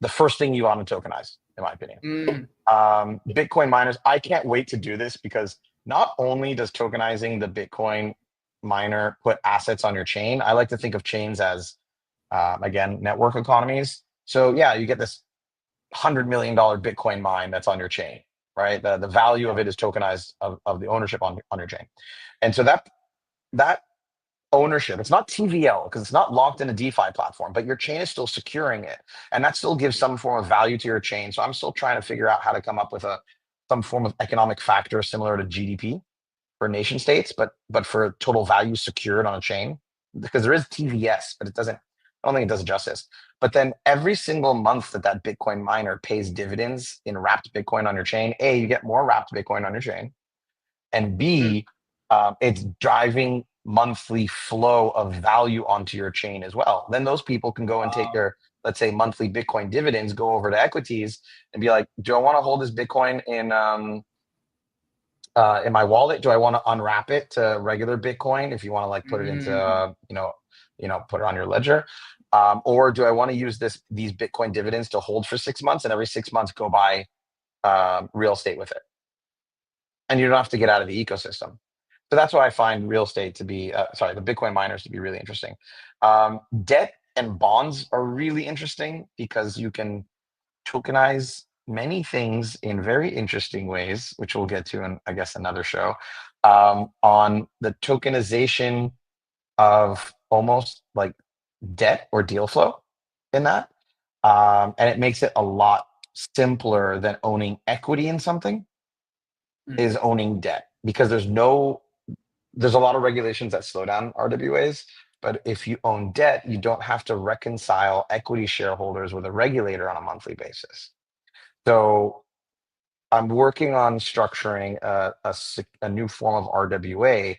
first thing you want to tokenize, in my opinion. Bitcoin miners, I can't wait to do this because not only does tokenizing the Bitcoin miner put assets on your chain, I like to think of chains as, again, network economies. So yeah, you get this $100 million Bitcoin mine that's on your chain, right? The value of it is tokenized of the ownership on your chain. And so that ownership, it's not TVL because it's not locked in a DeFi platform, but your chain is still securing it. And that still gives some form of value to your chain. So I'm still trying to figure out how to come up with some form of economic factor similar to GDP for nation states, but for total value secured on a chain. Because there is TVS, but it doesn't I don't think it does it justice. But then every single month that Bitcoin miner pays dividends in wrapped Bitcoin on your chain, A, you get more wrapped Bitcoin on your chain, and Mm. B, it's driving monthly flow of value onto your chain as well. Then those people can go and take their, let's say, monthly Bitcoin dividends, go over to equities, and be like, do I want to hold this Bitcoin in my wallet? Do I want to unwrap it to regular Bitcoin? If you want to like put it into, Mm. put it on your ledger, or do I want to use these Bitcoin dividends to hold for 6 months, and every 6 months go buy real estate with it, and you don't have to get out of the ecosystem. So that's why I find real estate to be, the Bitcoin miners to be really interesting. Debt and bonds are really interesting because you can tokenize many things in very interesting ways, which we'll get to in, I guess, another show, on the tokenization of almost like debt or deal flow in that. And it makes it a lot simpler than owning equity in something Mm. is owning debt, because there's a lot of regulations that slow down RWAs. But if you own debt, you don't have to reconcile equity shareholders with a regulator on a monthly basis. So I'm working on structuring a new form of RWA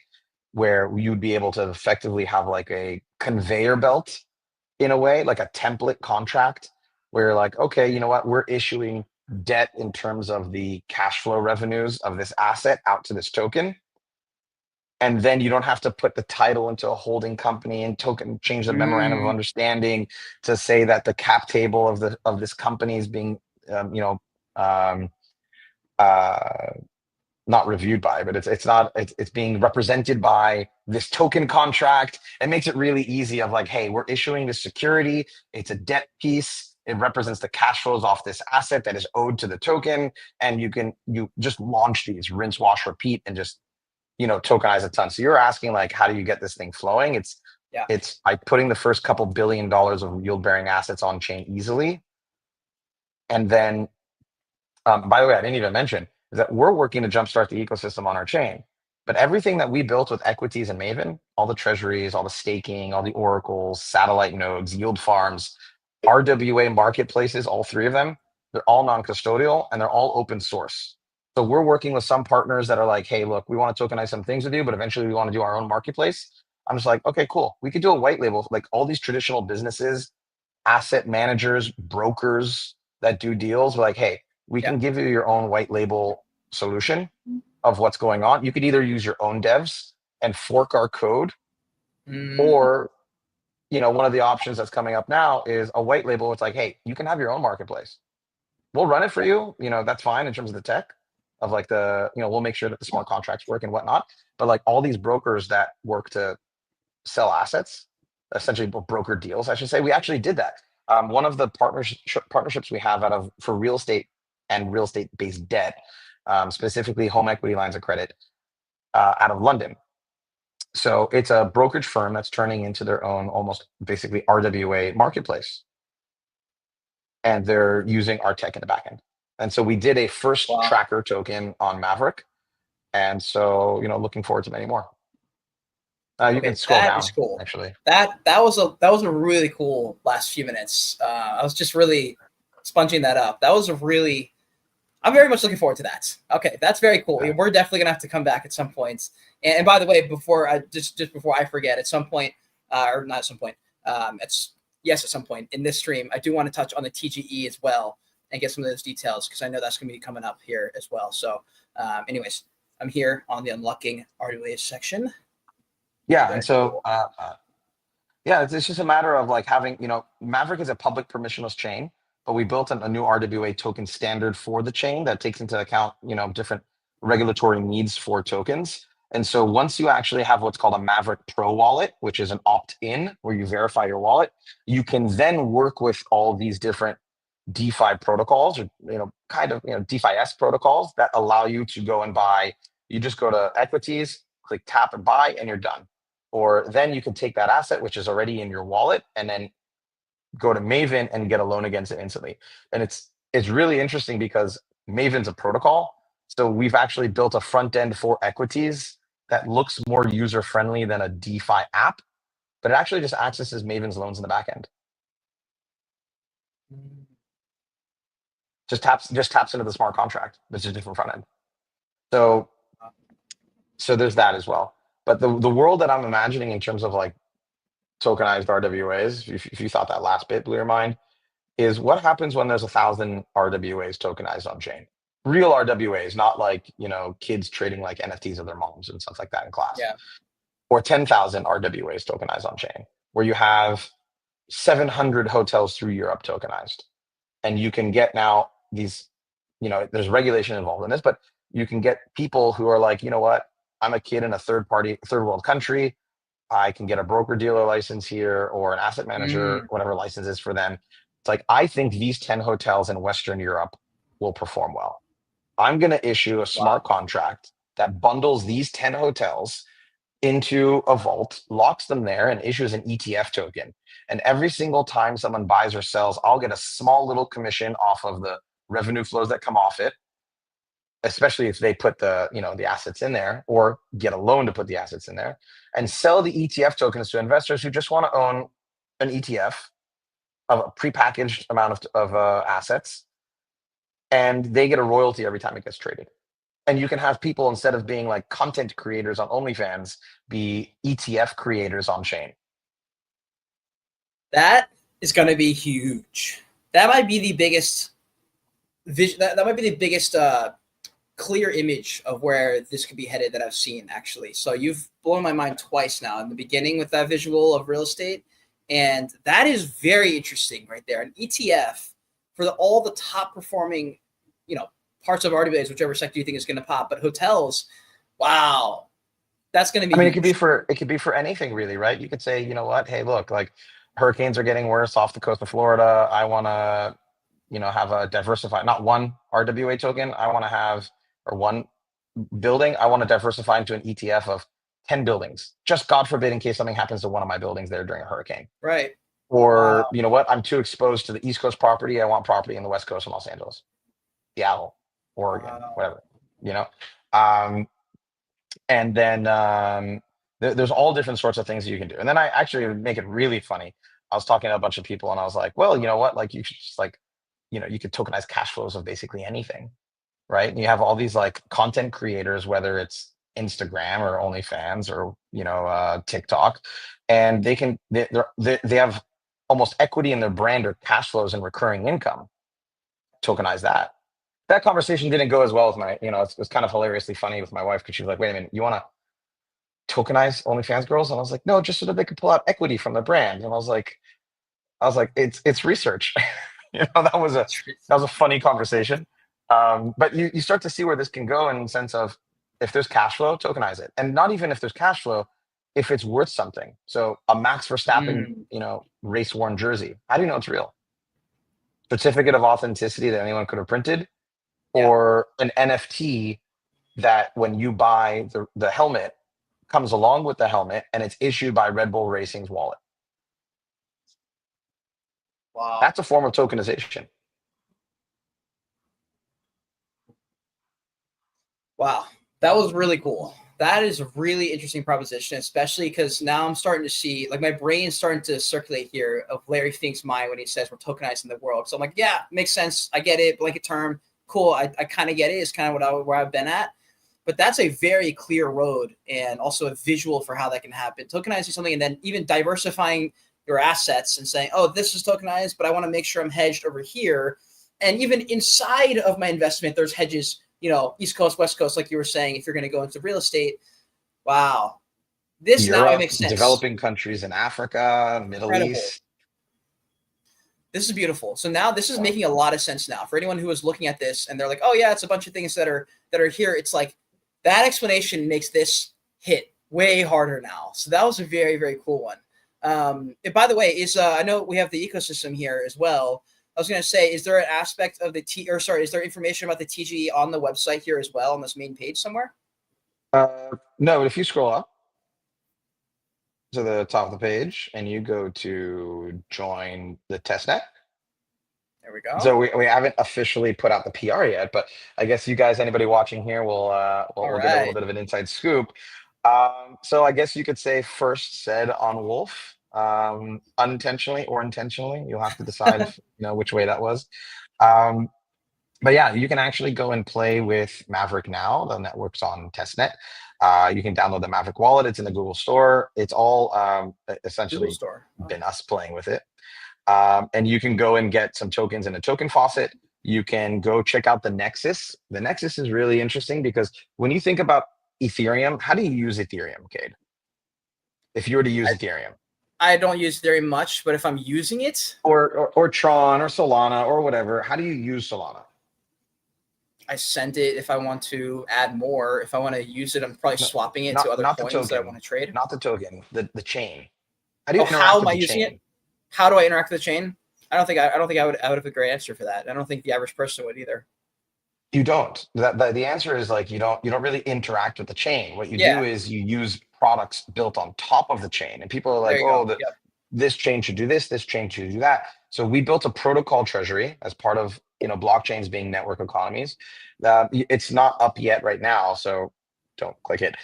where you'd be able to effectively have like a conveyor belt, in a way, like a template contract, where you're like, okay, you know what, we're issuing debt in terms of the cash flow revenues of this asset out to this token. And then you don't have to put the title into a holding company and token change the memorandum of Mm. understanding to say that the cap table of this company is being um, you know um, uh, not reviewed by, but it's being represented by this token contract. It makes it really easy of like, hey, we're issuing this security. It's a debt piece. It represents the cash flows off this asset that is owed to the token. And you just launch these, rinse, wash, repeat, and just, tokenize a ton. So you're asking like, how do you get this thing flowing? Yeah. It's by putting the first couple $1 billion of yield bearing assets on chain easily. And then, by the way, I didn't even mention is that we're working to jumpstart the ecosystem on our chain. But everything that we built with equities and Maven, all the treasuries, all the staking, all the oracles, satellite nodes, yield farms, RWA marketplaces, all three of them, they're all non-custodial and they're all open source. So we're working with some partners that are like, hey, look, we want to tokenize some things with you, but eventually we want to do our own marketplace. I'm just like, okay, cool. We could do a white label, like all these traditional businesses, asset managers, brokers that do deals. We're like, hey, we Yeah. can give you your own white label solution of what's going on. You could either use your own devs and fork our code, Mm. or one of the options that's coming up now is a white label. It's like, hey, you can have your own marketplace. We'll run it for you. That's fine in terms of the tech of like we'll make sure that the smart contracts work and whatnot. But like all these brokers that work to sell assets, essentially broker deals, I should say, we actually did that. One of the partnerships we have for real estate and real estate based debt, specifically home equity lines of credit, out of London. So it's a brokerage firm that's turning into their own almost basically RWA marketplace, and they're using our tech in the backend. And so we did a first Wow. tracker token on Maverick, and so looking forward to many more. You can Okay, scroll that is down cool. actually. That was a really cool last few minutes. I was just really sponging that up. That was a really. I'm very much looking forward to that. Okay, that's very cool. We're definitely gonna have to come back at some point. And by the way, before I just before I forget, at some point, or not at some point, it's yes, at some point in this stream, I do want to touch on the TGE as well and get some of those details because I know that's gonna be coming up here as well. So, anyways, I'm here on the unlocking RWA section. Yeah, and Very so cool. yeah, it's just a matter of like having, Maverick is a public permissionless chain, but we built a new RWA token standard for the chain that takes into account, different regulatory needs for tokens. And so once you actually have what's called a Maverick Pro wallet, which is an opt-in where you verify your wallet, you can then work with all these different DeFi protocols, or DeFi-esque protocols that allow you to go and buy. You just go to equities, click tap and buy, and you're done. Or then you can take that asset, which is already in your wallet, and then go to Maven and get a loan against it instantly. And it's really interesting because Maven's a protocol. So we've actually built a front end for equities that looks more user friendly than a DeFi app. but it actually just accesses Maven's loans in the back end. Just taps into the smart contract. It's a different front end. So there's that as well. But the world that I'm imagining in terms of like tokenized RWAs, if you thought that last bit blew your mind, is what happens when there's 1,000 RWAs tokenized on chain. Real RWAs, not like, kids trading like NFTs of their moms and stuff like that in class. Yeah. Or 10,000 RWAs tokenized on chain, where you have 700 hotels through Europe tokenized. And you can get now these, there's regulation involved in this, but you can get people who are like, you know what, I'm a kid in a third world country. I can get a broker dealer license here or an asset manager, whatever license is for them. It's like, I think these 10 hotels in Western Europe will perform well. I'm going to issue a smart contract that bundles these 10 hotels into a vault, locks them there, and issues an ETF token. And every single time someone buys or sells, I'll get a small little commission off of the revenue flows that come off it, especially if they put the assets in there or get a loan to put the assets in there, and sell the ETF tokens to investors who just want to own an ETF of a prepackaged amount of assets, and they get a royalty every time it gets traded. And you can have people, instead of being like content creators on OnlyFans, be ETF creators on chain. That is going to be huge. That might be the biggest vision. That might be the biggest clear image of where this could be headed that I've seen, actually. So you've blown my mind twice now in the beginning with that visual of real estate. And that is very interesting right there. An ETF for all the top performing, parts of RWAs, whichever sector you think is going to pop, but hotels, wow, that's going to be. I mean, it could be for anything really, right? You could say, you know what? Hey, look, like hurricanes are getting worse off the coast of Florida. I want to, have a diversified, not one RWA token. I want to have, or one building. I want to diversify into an ETF of 10 buildings, just God forbid, in case something happens to one of my buildings there during a hurricane. Right. Or, you know what? I'm too exposed to the East Coast property. I want property in the West Coast of Los Angeles, Seattle, Oregon, whatever, and then there's all different sorts of things that you can do. And then I actually make it really funny. I was talking to a bunch of people and I was like, well, you know what? Like you should just you could tokenize cash flows of basically anything, right? And you have all these like content creators, whether it's Instagram or OnlyFans or, TikTok, and they have almost equity in their brand or cash flows and recurring income. Tokenize that. That conversation didn't go as well as my, it was kind of hilariously funny with my wife, because she was like, wait a minute, you want to tokenize OnlyFans girls? And I was like, no, just so that they could pull out equity from the brand. And I was like, it's research. That was a funny conversation. But you start to see where this can go in the sense of, if there's cash flow, tokenize it. And not even if there's cash flow, if it's worth something. So a Max Verstappen, race worn jersey, how do you know it's real? Certificate of authenticity that anyone could have printed. Or an NFT that when you buy the helmet, comes along with the helmet and it's issued by Red Bull Racing's wallet. Wow. That's a form of tokenization. Wow. That was really cool. That is a really interesting proposition, especially because now I'm starting to see, like, my brain's starting to circulate here of Larry Fink's mind when he says we're tokenizing the world. So I'm like, yeah, makes sense. I get it. Blanket term. Cool. I kind of get it. It's kind of where I've been at. But that's a very clear road and also a visual for how that can happen. Tokenizing something and then even diversifying your assets and saying, oh, this is tokenized, but I want to make sure I'm hedged over here. And even inside of my investment, there's hedges, East Coast, West Coast, like you were saying, if you're going to go into real estate. Wow. This Europe, now makes sense. Developing countries in Africa, Middle East. This is beautiful. So now this is making a lot of sense now for anyone who is looking at this and they're like, oh yeah, it's a bunch of things that are here. It's like that explanation makes this hit way harder now. So that was a very, very cool one. And by the way, I know we have the ecosystem here as well. I was going to say, is there an aspect of is there information about the TGE on the website here as well on this main page somewhere? No, but if you scroll up to the top of the page and you go to join the testnet. There we go. So we haven't officially put out the PR yet, but I guess you guys, anybody watching here, will get a little bit of an inside scoop. So I guess you could say first said on Wolf, unintentionally or intentionally. You'll have to decide if you know which way that was. Um, but yeah, you can actually go and play with Maverick now. The network's on testnet. You can download the Maverick wallet. It's in the Google Store. It's all Google essentially Store. Oh. been us playing with it. And you can go and get some tokens in a token faucet. You can go check out the Nexus. The Nexus is really interesting because when you think about Ethereum, how do you use Ethereum, Cade? If you were to use Ethereum, I don't use very much, but if I'm using it, or Tron or Solana or whatever, how do you use Solana? I send it if I want to add more. If I want to use it, I'm probably No, swapping it to other not the coins that I want token, to trade. not the token, the chain. How do Oh, you how interact am with I the using it? chain? How do I interact with the chain? I would have a great answer for that. I don't think the average person would either. You don't. The answer is like you don't really interact with the chain. What you do Yeah, is you use products built on top of the chain, and people are there like, you go. oh, Yep. this chain should do this chain should do that. So we built a protocol treasury as part of blockchains being network economies. It's not up yet right now, so don't click it.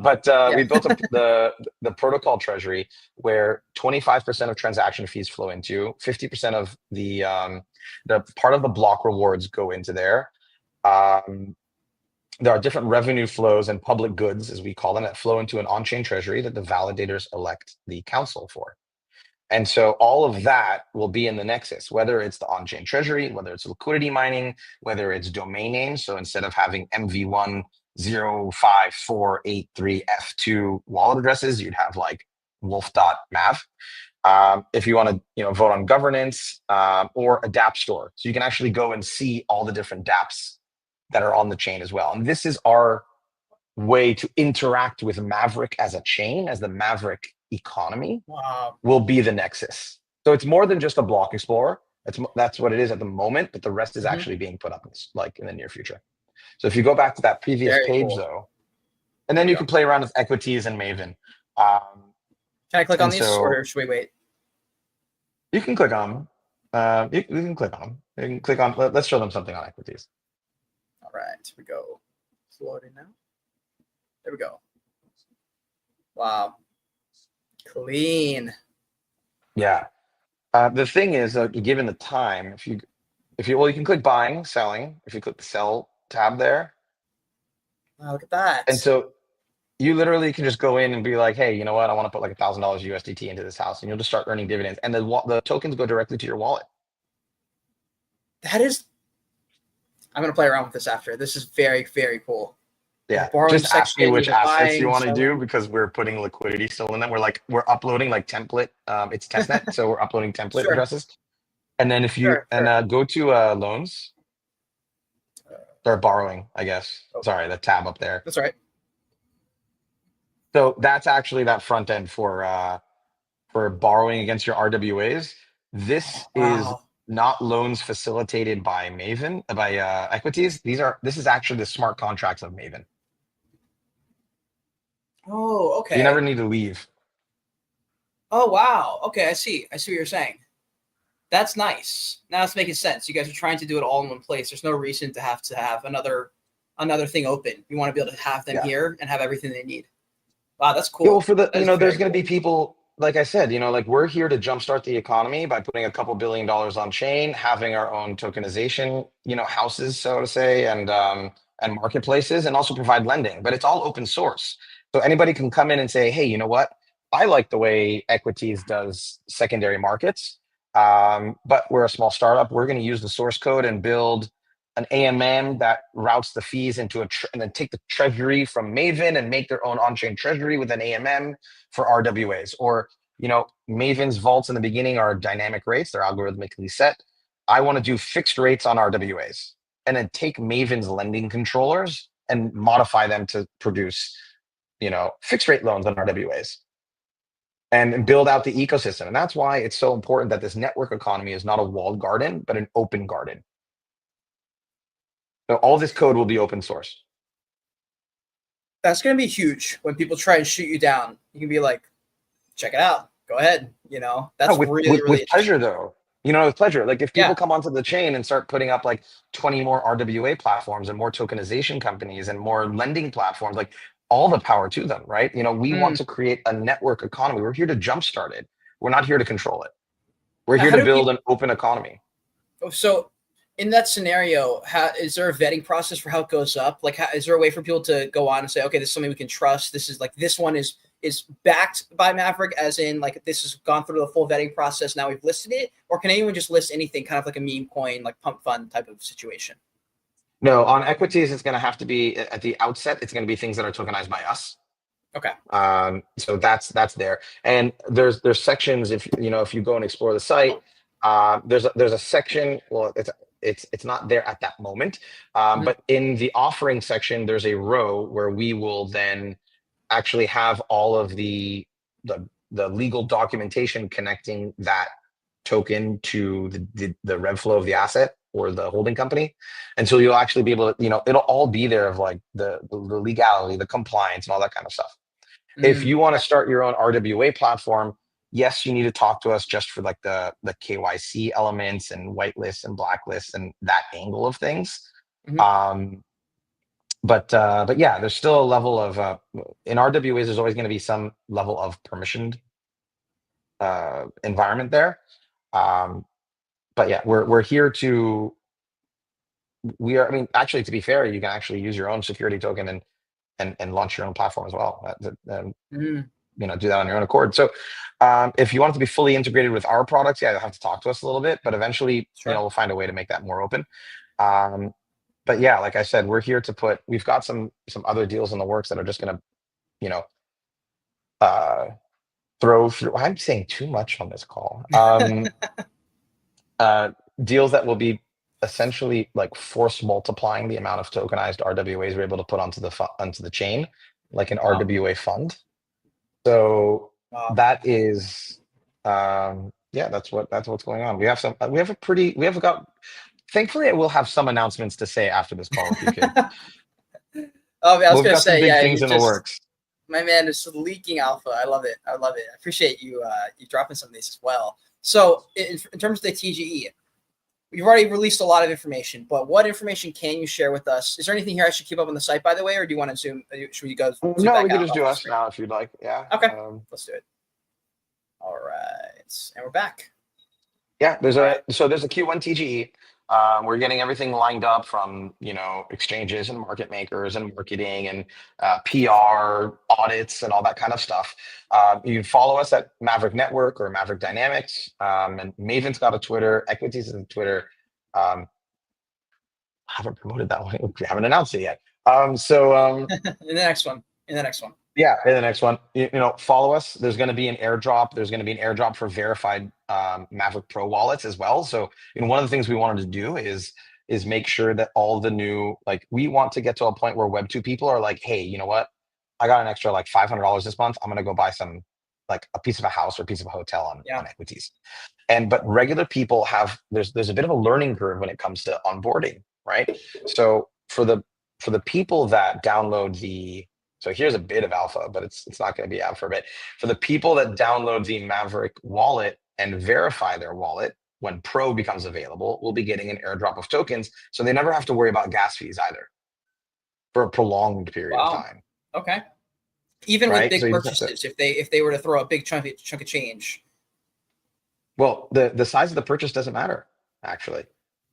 But Yeah. we built the protocol treasury where 25% of transaction fees flow into, 50% of the part of the block rewards go into there. Um, there are different revenue flows and public goods, as we call them, that flow into an on-chain treasury that the validators elect the council for. And so all of that will be in the Nexus, whether it's the on-chain treasury, whether it's liquidity mining, whether it's domain names. So instead of having MV105483F2 wallet addresses, you'd have like wolf.mav. If you want to vote on governance or a DApp store. So you can actually go and see all the different DApps that are on the chain as well. And this is our way to interact with Maverick as a chain, as the Maverick economy Wow. will be the Nexus. So it's more than just a block explorer. That's what it is at the moment, but the rest is Mhm. actually being put up like in the near future. So if you go back to that previous Very page cool. though, and There then we you go. can play around with equities and Maven. Can I click on And these, so or should we wait? you can click on them. You can click on them. You can click on. Let's show them something on equities. All right, here we go. It's loading now. There we go. Wow. Clean. Yeah. The thing is, given the time, well, you can click buying, selling. If you click the sell tab there, Wow, look at that. and so you literally can just go in and be like, hey, you know what? I want to put like $1,000 USDT into this house, and you'll just start earning dividends, and the tokens go directly to your wallet. That is. I'm gonna play around with this after. This is very, very cool. Yeah. Borrowing Just ask me section, which either assets you buying, want to do selling. because we're putting liquidity still in them. We're uploading like template. It's testnet, so we're uploading template Sure, addresses. And then if you sure, sure. go to loans or borrowing, I guess. Oh, Sorry, the tab up there. that's right. So that's actually that front end for borrowing against your RWAs. This is Wow. not loans facilitated by Maven by equities. This is actually the smart contracts of Maven. Oh, You never okay. need to leave. Oh, wow. Okay, I see. I see what you're saying. That's nice. Now it's making sense. You guys are trying to do it all in one place. There's no reason to have another thing open. You want to be able to have them Yeah. here and have everything they need. Wow, that's Yeah, well, cool. for That is there's very going to be cool. people, like I said, like we're here to jumpstart the economy by putting a couple $1 billion on chain, having our own tokenization, houses, so to say, and marketplaces, and also provide lending. But it's all open source, so anybody can come in and say, hey, you know what? I like the way Equities does secondary markets, but we're a small startup. We're going to use the source code and build an AMM that routes the fees into and then take the treasury from Maven and make their own on-chain treasury with an AMM for RWAs. Or, Maven's vaults in the beginning are dynamic rates, they're algorithmically set. I want to do fixed rates on RWAs and then take Maven's lending controllers and modify them to produce, fixed rate loans on RWAs and build out the ecosystem. And that's why it's so important that this network economy is not a walled garden, but an open garden. So all this code will be open source. That's going to be huge when people try and shoot you down. You can be like, check it out. Go ahead. That's No, with, really, with really with pleasure interesting. though. With pleasure. Like if Yeah. people come onto the chain and start putting up like 20 more RWA platforms and more tokenization companies and more lending platforms, like all the power to them, right? We want Mm. to create a network economy. We're here to jumpstart it. We're not here to control it. We're here How to do build an open economy. so in that scenario, is there a vetting process for how it goes up? Like, is there a way for people to go on and say, okay, this is something we can trust? This is like, this one is backed by Maverick, as in like this has gone through the full vetting process. Now we've listed it, or can anyone just list anything, kind of like a meme coin, like pump fund type of situation? No, on equities, it's going to have to be at the outset. It's going to be things that are tokenized by us. Okay. So that's there, and there's sections. If you go and explore the site, there's a section. Well, it's not there at that moment, but in the offering section, there's a row where we will then actually have all of the legal documentation connecting that token to the rev flow of the asset or the holding company. And so you'll actually be able to, it'll all be there of like the legality, the compliance, and all that kind of stuff. If you want to start your own RWA platform, yes, you need to talk to us just for like the KYC elements and whitelists and blacklists and that angle of things. But yeah, there's still a level of in RWAs. There's always going to be some level of permissioned environment there. But yeah, we're here to. We are. I mean, actually, to be fair, you can actually use your own security token and launch your own platform as well. Do that on your own accord. So if you want it to be fully integrated with our products, yeah, you'll have to talk to us a little bit, but eventually, we'll find a way to make that more open. But yeah, like I said, we're here to we've got some other deals in the works that are just going to, throw through. I'm saying too much on this call. Deals that will be essentially like force multiplying the amount of tokenized RWAs we're able to put onto the chain, like an RWA fund. So that is, that's what's going on. Thankfully, I will have some announcements to say after this call, if you could. I was We've gonna got some say, big yeah, things in the works. My man is leaking alpha. I love it. I appreciate you dropping some of these as well. So in terms of the TGE, you've already released a lot of information, but what information can you share with us? Is there anything here I should keep up on the site, by the way, or do you want to zoom? Should we go? No, we can just do us now if you'd like. Yeah. Okay. Let's do it. All right, and we're back. Yeah, there's a Q1 TGE. We're getting everything lined up from exchanges and market makers and marketing and PR audits and all that kind of stuff. You can follow us at Maverick Network or Maverick Dynamics, and Maven's got a Twitter, Equities is a Twitter. I haven't promoted that one. We haven't announced it yet. In the next one. Yeah, in the next one, follow us. There's going to be an airdrop. There's going to be an airdrop for verified Maverick Pro wallets as well. So, one of the things we wanted to do is make sure that all the new, we want to get to a point where Web2 people are like, hey, you know what? I got an extra like $500 this month. I'm going to go buy some, like a piece of a house or a piece of a hotel on Equities. But regular people there's a bit of a learning curve when it comes to onboarding, right? So for the people that download so here's a bit of alpha, but it's not going to be out for a bit. For the people that download the Maverick wallet and verify their wallet, when Pro becomes available, we'll be getting an airdrop of tokens, so they never have to worry about gas fees either for a prolonged period of time. Okay. Even with big purchases, if they were to throw a big chunk of change. Well, the size of the purchase doesn't matter, actually,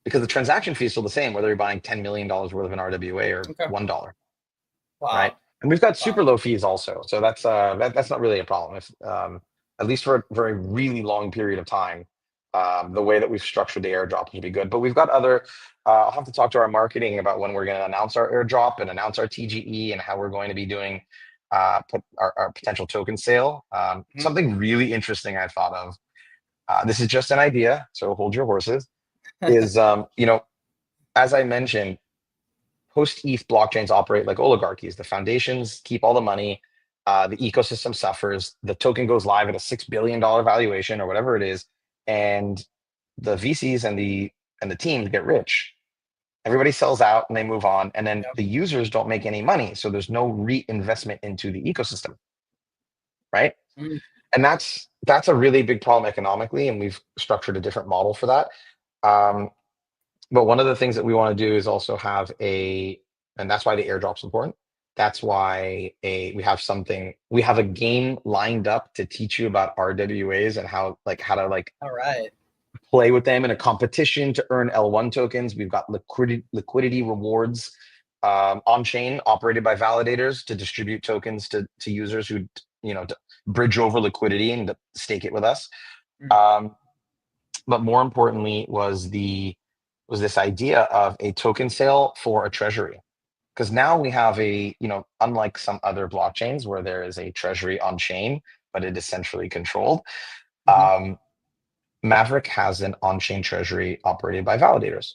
because the transaction fee is still the same, whether you're buying $10 million worth of an RWA or $1. Wow. Right. And we've got super low fees also. So that's not really a problem. If at least for a really long period of time, the way that we've structured the airdrop will be good. But we've got other, I'll have to talk to our marketing about when we're going to announce our airdrop and announce our TGE and how we're going to be doing our potential token sale. Something really interesting I thought of, this is just an idea, so hold your horses, is, as I mentioned, post-ETH blockchains operate like oligarchies. The foundations keep all the money. The ecosystem suffers. The token goes live at a $6 billion valuation or whatever it is, and the VCs and the teams get rich. Everybody sells out and they move on, and then the users don't make any money. So there's no reinvestment into the ecosystem, right? And that's a really big problem economically, and we've structured a different model for that. But one of the things that we want to do is also have and that's why the airdrop's important, That's why we have a game lined up to teach you about RWAs and how to All right. play with them in a competition to earn L1 tokens. We've got liquidity rewards on chain operated by validators to distribute tokens to users who, to bridge over liquidity and to stake it with us. But more importantly was this idea of a token sale for a treasury. Because now we have unlike some other blockchains where there is a treasury on chain, but it is centrally controlled. Maverick has an on-chain treasury operated by validators.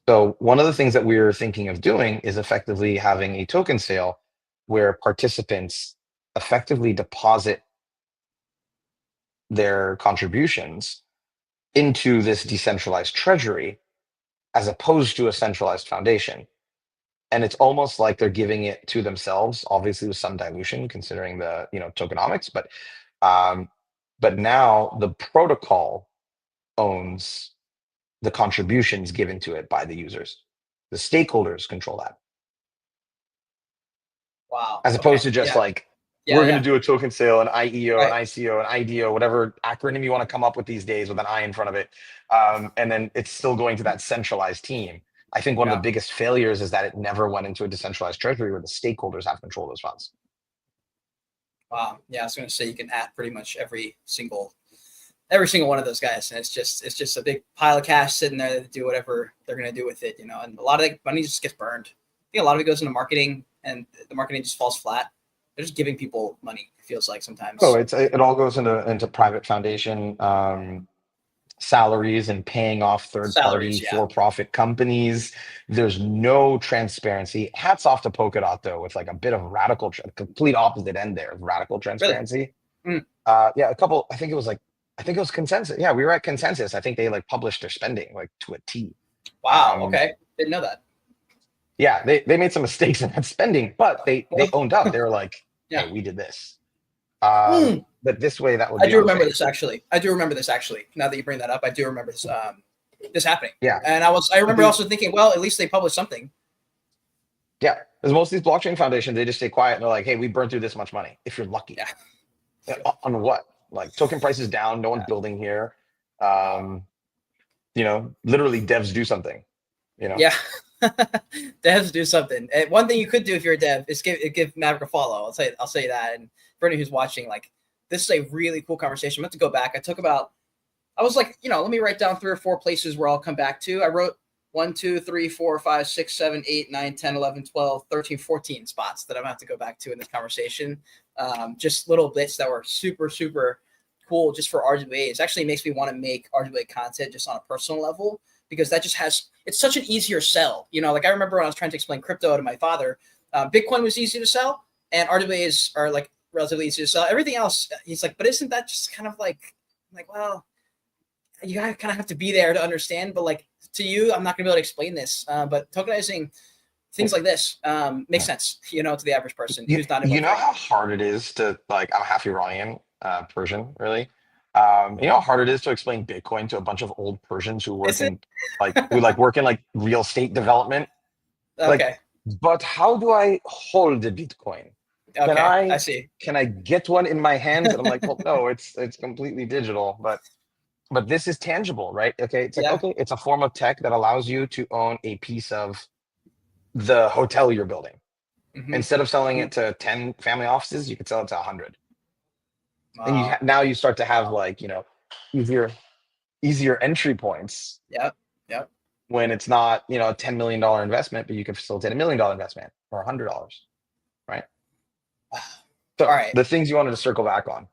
So one of the things that we're thinking of doing is effectively having a token sale where participants effectively deposit their contributions into this decentralized treasury as opposed to a centralized foundation. And it's almost like they're giving it to themselves, obviously with some dilution considering the tokenomics, but now the protocol owns the contributions given to it by the users. The stakeholders control that. Wow. As opposed to just we're going to do a token sale, an IEO, an ICO, an IDO, whatever acronym you want to come up with these days with an I in front of it. And then it's still going to that centralized team. I think one of the biggest failures is that it never went into a decentralized treasury where the stakeholders have control of those funds. Wow. Yeah, I was going to say you can at pretty much every single one of those guys, and it's just a big pile of cash sitting there to do whatever they're going to do with it, and a lot of that money just gets burned. I think a lot of it goes into marketing, and the marketing just falls flat. They're just giving people money, it feels like sometimes. Oh, it all goes into private foundation salaries and paying off third-party for-profit companies. There's no transparency. Hats off to Polkadot though, with like a bit of complete opposite end there of radical transparency. Really? Yeah, I think it was Consensus. Yeah, we were at Consensus. I think they published their spending to a T. Wow. Okay, didn't know that. Yeah, they made some mistakes in that spending, but they owned up. They were like, "Hey, we did this." But this way, that would. I do remember this actually. Now that you bring that up, I do remember this happening. Yeah, and I remember also thinking, well, at least they published something. Yeah, because most of these blockchain foundations, they just stay quiet and they're like, "Hey, we burned through this much money." If you're lucky. Yeah. On what? Token prices down. No one's building here. Literally, devs do something. Yeah. Devs do something. And one thing you could do if you're a dev is give Maverick a follow. I'll say that. And for anyone who's watching, this is a really cool conversation. I'm going to go back. I was like, let me write down 3 or 4 places where I'll come back to. I wrote 1, 2, 3, 4, 5, 6, 7, 8, 9, 10, 11, 12, 13, 14 spots that I'm going to have to go back to in this conversation. Just little bits that were super, super cool just for RWA. It actually makes me want to make RWA content just on a personal level, because that just it's such an easier sell. I remember when I was trying to explain crypto to my father, Bitcoin was easy to sell and RWAs are relatively easy to sell. Everything else, he's like, but isn't that just kind of well, you kind of have to be there to understand, but to you, I'm not gonna be able to explain this. But tokenizing things like this makes sense, to the average person who's not. You know how hard it is to I'm half Iranian, Persian, really. How hard it is to explain Bitcoin to a bunch of old Persians who work in work in real estate development. Okay. But how do I hold a Bitcoin? Okay, I see. Can I get one in my hands? And I'm like, well, no, it's completely digital, but this is tangible, right? Okay, it's okay, it's a form of tech that allows you to own a piece of the hotel you're building. Instead of selling it to 10 family offices, you could sell it to 100. Wow. And now you start to have easier entry points. Yep. When it's not a $10 million investment, but you can facilitate $1 million investment or $100, right? So all right, the things you wanted to circle back on.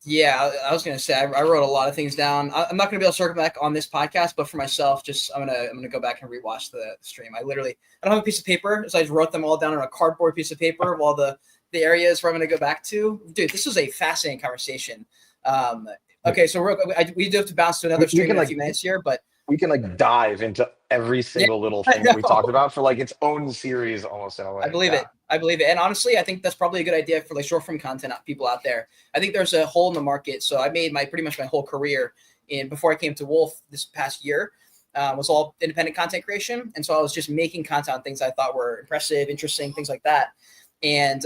Yeah, I was gonna say I wrote a lot of things down. I'm not gonna be able to circle back on this podcast, but for myself, I'm gonna go back and rewatch the stream. I don't have a piece of paper, so I just wrote them all down on a cardboard piece of paper of all the areas where I'm gonna go back to. Dude, this was a fascinating conversation. Okay, so we do have to bounce to another stream in a few minutes here, but we can dive into every single little thing that we talked about for its own series almost in a way. I believe it. And honestly, I think that's probably a good idea for short form content people out there. I think there's a hole in the market. So I made pretty much my whole career before I came to Wolf this past year. was all independent content creation. And so I was just making content on things I thought were impressive, interesting, things like that. And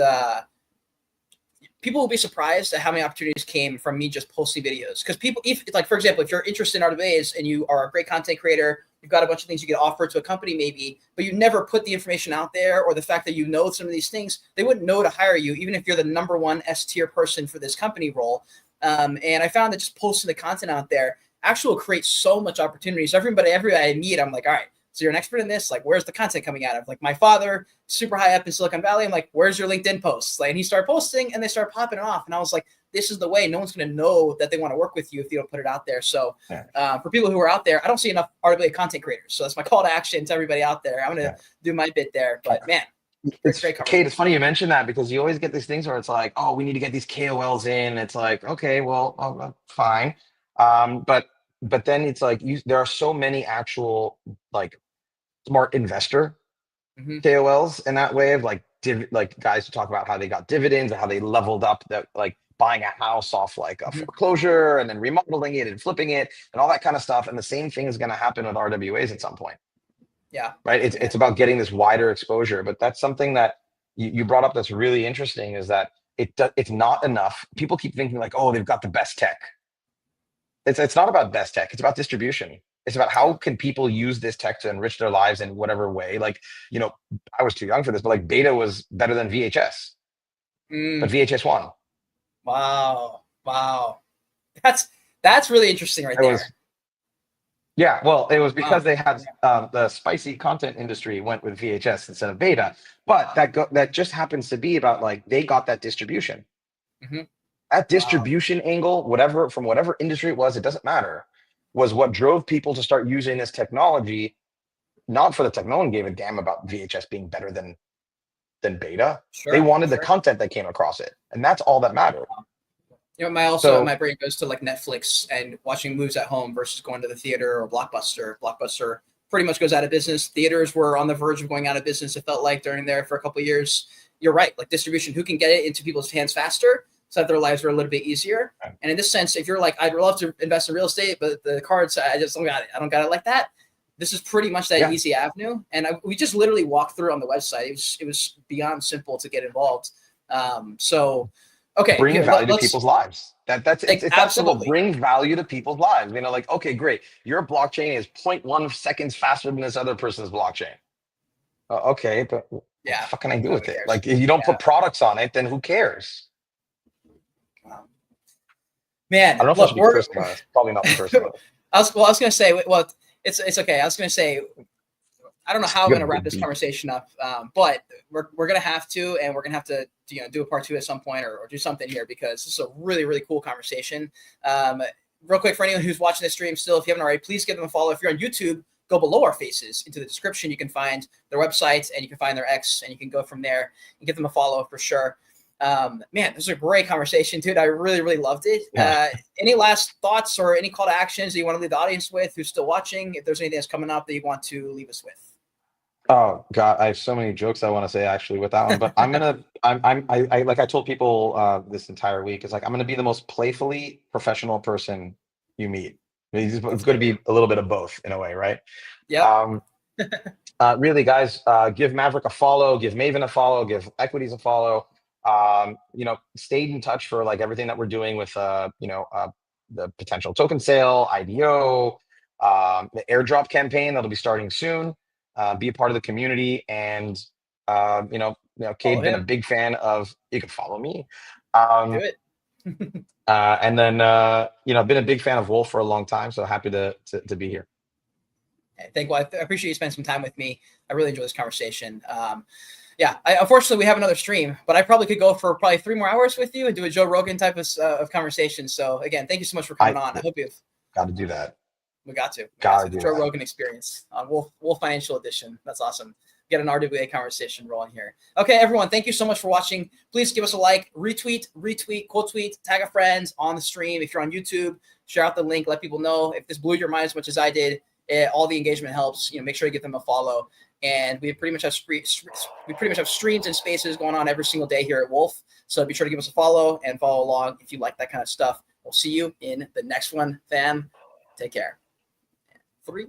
people will be surprised at how many opportunities came from me just posting videos. Because people, if like, for example, if you're interested in RWAs and you are a great content creator, you've got a bunch of things you can offer to a company maybe, but you never put the information out there, or the fact that you know some of these things, they wouldn't know to hire you, even if you're the number one S tier person for this company role. And I found that just posting the content out there actually will create so much opportunity. So everybody I meet, I'm like, all right, so you're an expert in this. Like, where's the content coming out of? Like, my father, super high up in Silicon Valley. I'm like, where's your LinkedIn posts? Like, and he started posting, and they started popping off. And I was like, this is the way. No one's going to know that they want to work with you if you don't put it out there. So for people who are out there, I don't see enough RWA content creators. So that's my call to action to everybody out there. I'm going to do my bit there. But man, it's Kate, it's funny you mentioned that, because you always get these things where it's like, oh, we need to get these KOLs in. It's like, okay, well, fine. But then it's like, there are so many actual like smart investor KOLs in that way of like guys who talk about how they got dividends and how they leveled up, that like buying a house off like a foreclosure and then remodeling it and flipping it and all that kind of stuff. And the same thing is going to happen with RWAs at some point. Yeah. Right. It's about getting this wider exposure. But that's something that you brought up that's really interesting, is that it's not enough. People keep thinking like, oh, they've got the best tech. It's not about best tech. It's about distribution. It's about how can people use this tech to enrich their lives in whatever way. Like, I was too young for this, but like beta was better than VHS, but VHS won. Wow. That's really interesting there. Yeah, well, it was because they had the spicy content industry went with VHS instead of beta, but that just happens to be about like they got that distribution. That distribution angle, from whatever industry it was, it doesn't matter, was what drove people to start using this technology. Not for the tech. No one gave a damn about VHS being better than beta. They wanted the content that came across it, and that's all that mattered. My brain goes to like Netflix and watching movies at home versus going to the theater or Blockbuster. Blockbuster pretty much goes out of business. Theaters were on the verge of going out of business, it felt like, during there for a couple of years. You're right. Like distribution, who can get it into people's hands faster so that their lives are a little bit easier. And in this sense, if you're like, I'd love to invest in real estate, but the cards, I just don't got it. I don't got it like that. This is pretty much that easy avenue. And we just literally walked through on the website. It was beyond simple to get involved. Okay. Bring value to people's lives. It's that simple. Bring value to people's lives. Like, okay, great. Your blockchain is 0.1 seconds faster than this other person's blockchain. Okay, but what can I do with it? Like, if you don't put products on it, then who cares? Man, I don't know if I should be personalized. Probably not personal. I was going to say, well, it's okay. I was going to say, I don't know how I'm going to wrap this conversation up, but we're going to have to, and we're going to have to, do a part 2 at some point or do something here, because this is a really, really cool conversation. Real quick, for anyone who's watching this stream still, if you haven't already, please give them a follow. If you're on YouTube, go below our faces into the description. You can find their websites and you can find their X, and you can go from there and give them a follow for sure. Man, this was a great conversation, dude. I really, really loved it. Any last thoughts or any call to actions that you want to leave the audience with who's still watching? If there's anything that's coming up that you want to leave us with. Oh God, I have so many jokes I want to say actually with that one, but I like I told people this entire week, it's like, I'm gonna be the most playfully professional person you meet. It's going to be a little bit of both in a way, right? Yeah. Really, guys, give Maverick a follow, give Maven a follow, give Equities a follow. Stay in touch for like everything that we're doing with the potential token sale, IDO, the airdrop campaign that'll be starting soon. Be a part of the community, and Cade's been a big fan of. You can follow me. Do it. And then been a big fan of Wolf for a long time, so happy to be here. I appreciate you spending some time with me. I really enjoyed this conversation. Unfortunately, we have another stream, but I probably could go for 3 more hours with you and do a Joe Rogan type of conversation. So again, thank you so much for coming on. I hope you've got to do that. We got to. Do Joe Rogan experience on Wolf Financial Edition. That's awesome. Get an RWA conversation rolling here. Okay, everyone, thank you so much for watching. Please give us a like, retweet, quote tweet, tag a friend on the stream. If you're on YouTube, share out the link, let people know. If this blew your mind as much as I did, all the engagement helps. Make sure you give them a follow. And we pretty much have streams and spaces going on every single day here at Wolf. So be sure to give us a follow and follow along if you like that kind of stuff. We'll see you in the next one, fam. Take care. 3